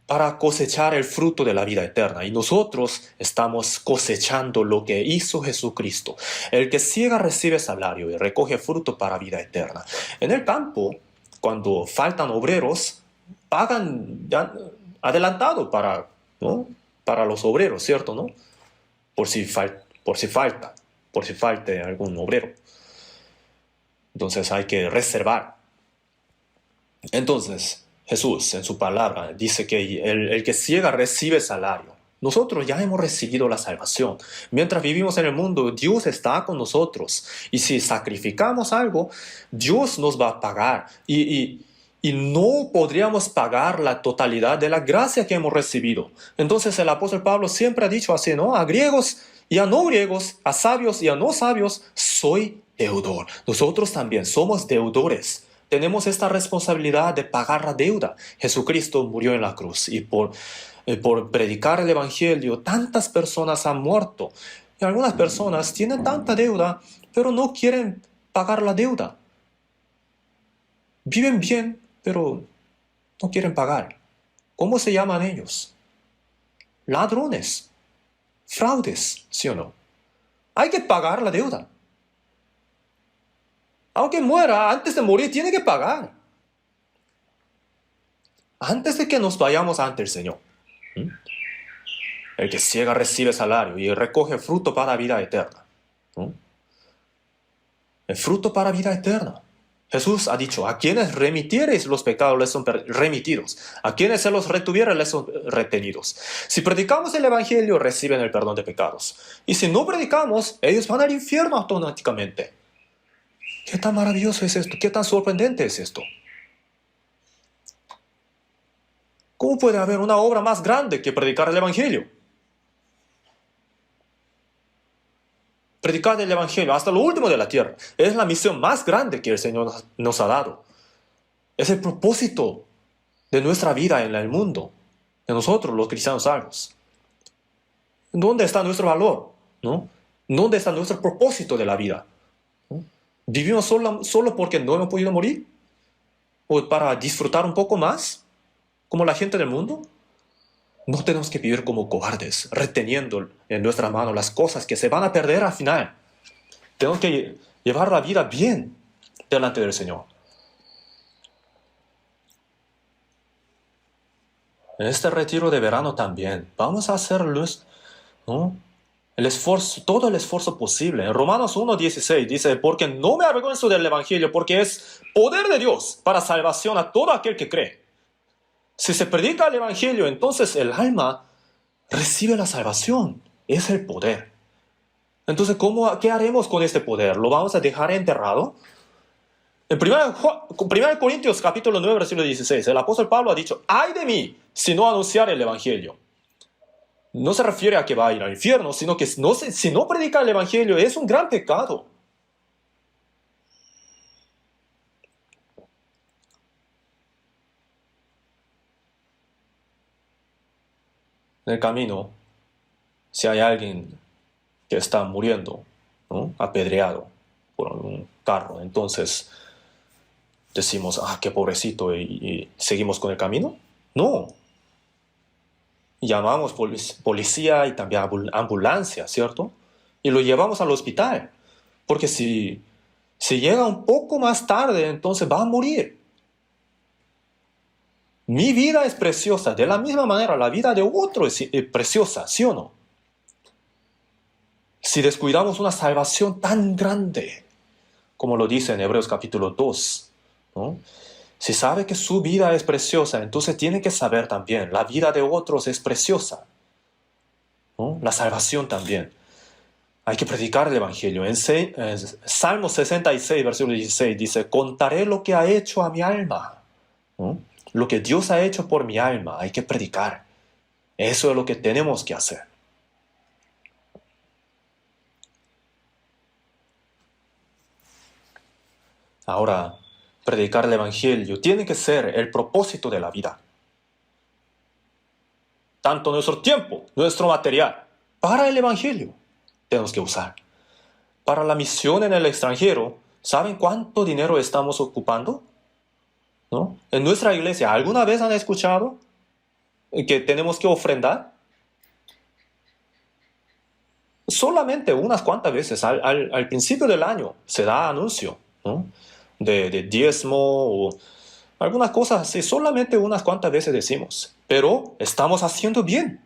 Para cosechar el fruto de la vida eterna. Y nosotros estamos cosechando lo que hizo Jesucristo. El que ciega recibe salario y recoge fruto para vida eterna. En el campo, cuando faltan obreros, pagan ya adelantado ¿no? Para los obreros, ¿cierto? ¿No? Por si falte algún obrero. Entonces hay que reservar. Entonces, Jesús en su palabra dice que el que ciega recibe salario. Nosotros ya hemos recibido la salvación. Mientras vivimos en el mundo, Dios está con nosotros. Y si sacrificamos algo, Dios nos va a pagar. Y no podríamos pagar la totalidad de la gracia que hemos recibido. Entonces el apóstol Pablo siempre ha dicho así, ¿no? A griegos y a no griegos, a sabios y a no sabios, soy deudor. Nosotros también somos deudores. Tenemos esta responsabilidad de pagar la deuda. Jesucristo murió en la cruz y por predicar el Evangelio, tantas personas han muerto. Y algunas personas tienen tanta deuda, pero no quieren pagar la deuda. Viven bien, pero no quieren pagar. ¿Cómo se llaman ellos? Ladrones, fraudes, ¿sí o no? Hay que pagar la deuda. Aunque muera, antes de morir tiene que pagar. Antes de que nos vayamos ante el Señor. El que ciega recibe salario y recoge fruto para vida eterna. El fruto para vida eterna. Jesús ha dicho: a quienes remitiereis los pecados les son remitidos, a quienes se los retuviereis les son retenidos. Si predicamos el Evangelio, reciben el perdón de pecados. Y si no predicamos, ellos van al infierno automáticamente. ¿Qué tan maravilloso es esto? ¿Qué tan sorprendente es esto? ¿Cómo puede haber una obra más grande que predicar el Evangelio? Predicar el Evangelio hasta lo último de la tierra es la misión más grande que el Señor nos ha dado. Es el propósito de nuestra vida en el mundo, de nosotros los cristianos salvos. ¿Dónde está nuestro valor? ¿No? ¿Dónde está nuestro propósito de la vida? ¿No? ¿Vivimos solo porque no hemos podido morir? ¿O para disfrutar un poco más, como la gente del mundo? No tenemos que vivir como cobardes, reteniendo en nuestra mano las cosas que se van a perder al final. Tenemos que llevar la vida bien delante del Señor. En este retiro de verano también vamos a hacer ¿no? El esfuerzo, todo el esfuerzo posible. En Romanos 1:16 dice, porque no me avergüenzo del Evangelio, porque es poder de Dios para salvación a todo aquel que cree. Si se predica el Evangelio, entonces el alma recibe la salvación. Es el poder. Entonces, ¿qué haremos con este poder? ¿Lo vamos a dejar enterrado? En 1 Corintios capítulo 9, versículo 16, el apóstol Pablo ha dicho, ¡ay de mí si no anunciar el Evangelio! No se refiere a que va a ir al infierno, sino que si no predica el Evangelio es un gran pecado. En el camino, si hay alguien que está muriendo, ¿no? Apedreado por un carro, entonces decimos, qué pobrecito, y seguimos con el camino. No. Llamamos policía y también ambulancia, ¿cierto? Y lo llevamos al hospital. Porque si llega un poco más tarde, entonces va a morir. Mi vida es preciosa. De la misma manera, la vida de otro es preciosa, ¿sí o no? Si descuidamos una salvación tan grande, como lo dice en Hebreos capítulo 2, ¿no? Si sabe que su vida es preciosa, entonces tiene que saber también, la vida de otros es preciosa, ¿no? La salvación también. Hay que predicar el Evangelio. En Salmo 66, versículo 16, dice, contaré lo que ha hecho a mi alma, ¿no? Lo que Dios ha hecho por mi alma, hay que predicar. Eso es lo que tenemos que hacer. Ahora, predicar el Evangelio tiene que ser el propósito de la vida. Tanto nuestro tiempo, nuestro material, para el Evangelio tenemos que usar. Para la misión en el extranjero, ¿saben cuánto dinero estamos ocupando? ¿No? En nuestra iglesia, ¿alguna vez han escuchado que tenemos que ofrendar? Solamente unas cuantas veces al principio del año se da anuncio, ¿no? de diezmo o algunas cosas así, solamente unas cuantas veces decimos, pero estamos haciendo bien.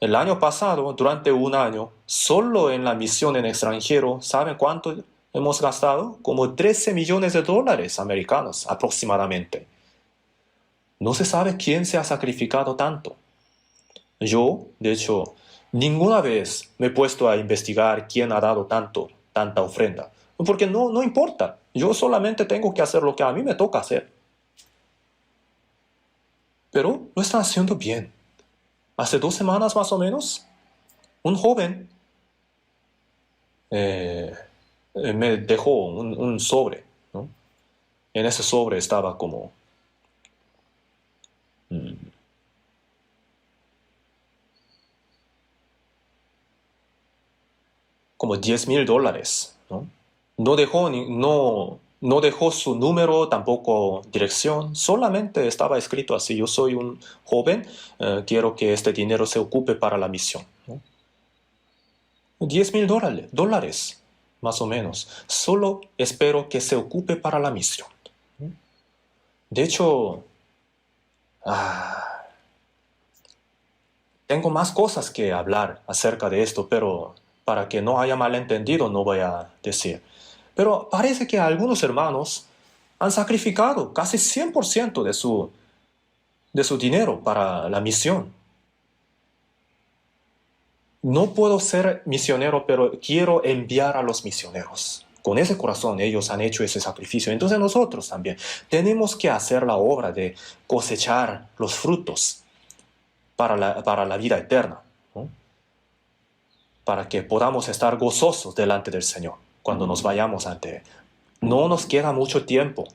El año pasado, durante un año, solo en la misión en extranjero, ¿saben cuánto hemos gastado? Como 13 millones de dólares americanos aproximadamente. No se sabe quién se ha sacrificado tanto. Yo, de hecho, ninguna vez me he puesto a investigar quién ha dado tanta ofrenda. Porque no importa. Yo solamente tengo que hacer lo que a mí me toca hacer. Pero lo están haciendo bien. Hace 2 semanas más o menos, un joven me dejó un sobre, ¿no? En ese sobre estaba como $10,000, ¿no? No dejó su número, tampoco dirección, solamente estaba escrito así, yo soy un joven, quiero que este dinero se ocupe para la misión, ¿no? $10,000, más o menos. Solo espero que se ocupe para la misión. De hecho, tengo más cosas que hablar acerca de esto, pero para que no haya malentendido no voy a decir. Pero parece que algunos hermanos han sacrificado casi 100% de su dinero para la misión. No puedo ser misionero, pero quiero enviar a los misioneros. Con ese corazón ellos han hecho ese sacrificio. Entonces nosotros también tenemos que hacer la obra de cosechar los frutos para la vida eterna, ¿no? Para que podamos estar gozosos delante del Señor cuando nos vayamos ante Él. No nos queda mucho tiempo.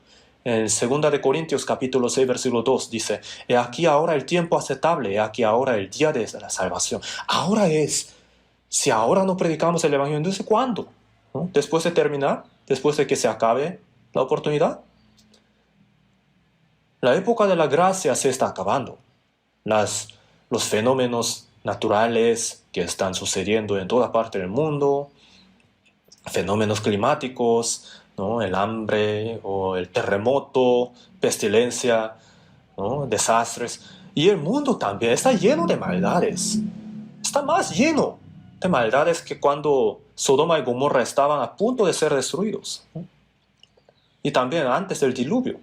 En 2 de Corintios capítulo 6 versículo 2 dice: he aquí ahora el tiempo aceptable, he aquí ahora el día de la salvación. Ahora es. Si ahora no predicamos el Evangelio, entonces ¿cuándo? ¿No? ¿Después de terminar? ¿Después de que se acabe la oportunidad? La época de la gracia se está acabando. Los fenómenos naturales que están sucediendo en toda parte del mundo, fenómenos climáticos, ¿no? El hambre o el terremoto, pestilencia, ¿no? Desastres. Y el mundo también está lleno de maldades. Está más lleno de maldades que cuando Sodoma y Gomorra estaban a punto de ser destruidos, ¿no? Y también antes del diluvio.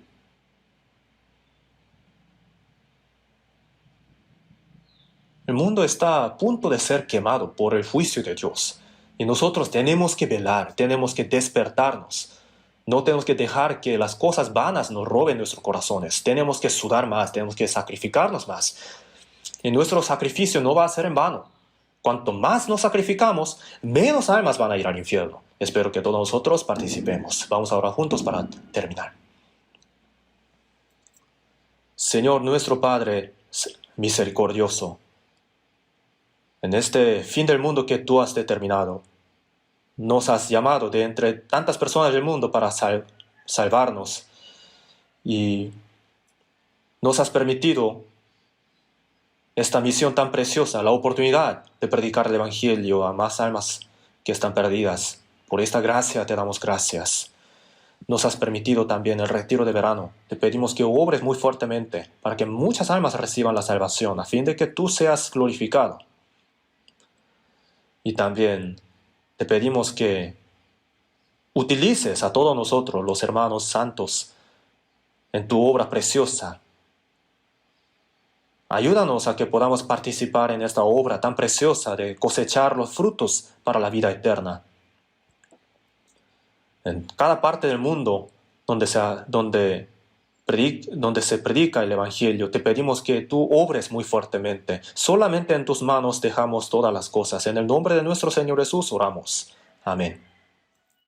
El mundo está a punto de ser quemado por el juicio de Dios. Y nosotros tenemos que velar, tenemos que despertarnos. No tenemos que dejar que las cosas vanas nos roben nuestros corazones. Tenemos que sudar más, tenemos que sacrificarnos más. Y nuestro sacrificio no va a ser en vano. Cuanto más nos sacrificamos, menos almas van a ir al infierno. Espero que todos nosotros participemos. Vamos a orar juntos para terminar. Señor nuestro Padre misericordioso, en este fin del mundo que tú has determinado, nos has llamado de entre tantas personas del mundo para salvarnos y nos has permitido esta misión tan preciosa, la oportunidad de predicar el Evangelio a más almas que están perdidas. Por esta gracia te damos gracias. Nos has permitido también el retiro de verano. Te pedimos que obres muy fuertemente para que muchas almas reciban la salvación, a fin de que tú seas glorificado. Y también te pedimos que utilices a todos nosotros, los hermanos santos, en tu obra preciosa. Ayúdanos a que podamos participar en esta obra tan preciosa de cosechar los frutos para la vida eterna. En cada parte del mundo donde se predica el Evangelio, te pedimos que tú obres muy fuertemente. Solamente en tus manos dejamos todas las cosas. En el nombre de nuestro Señor Jesús oramos. Amén.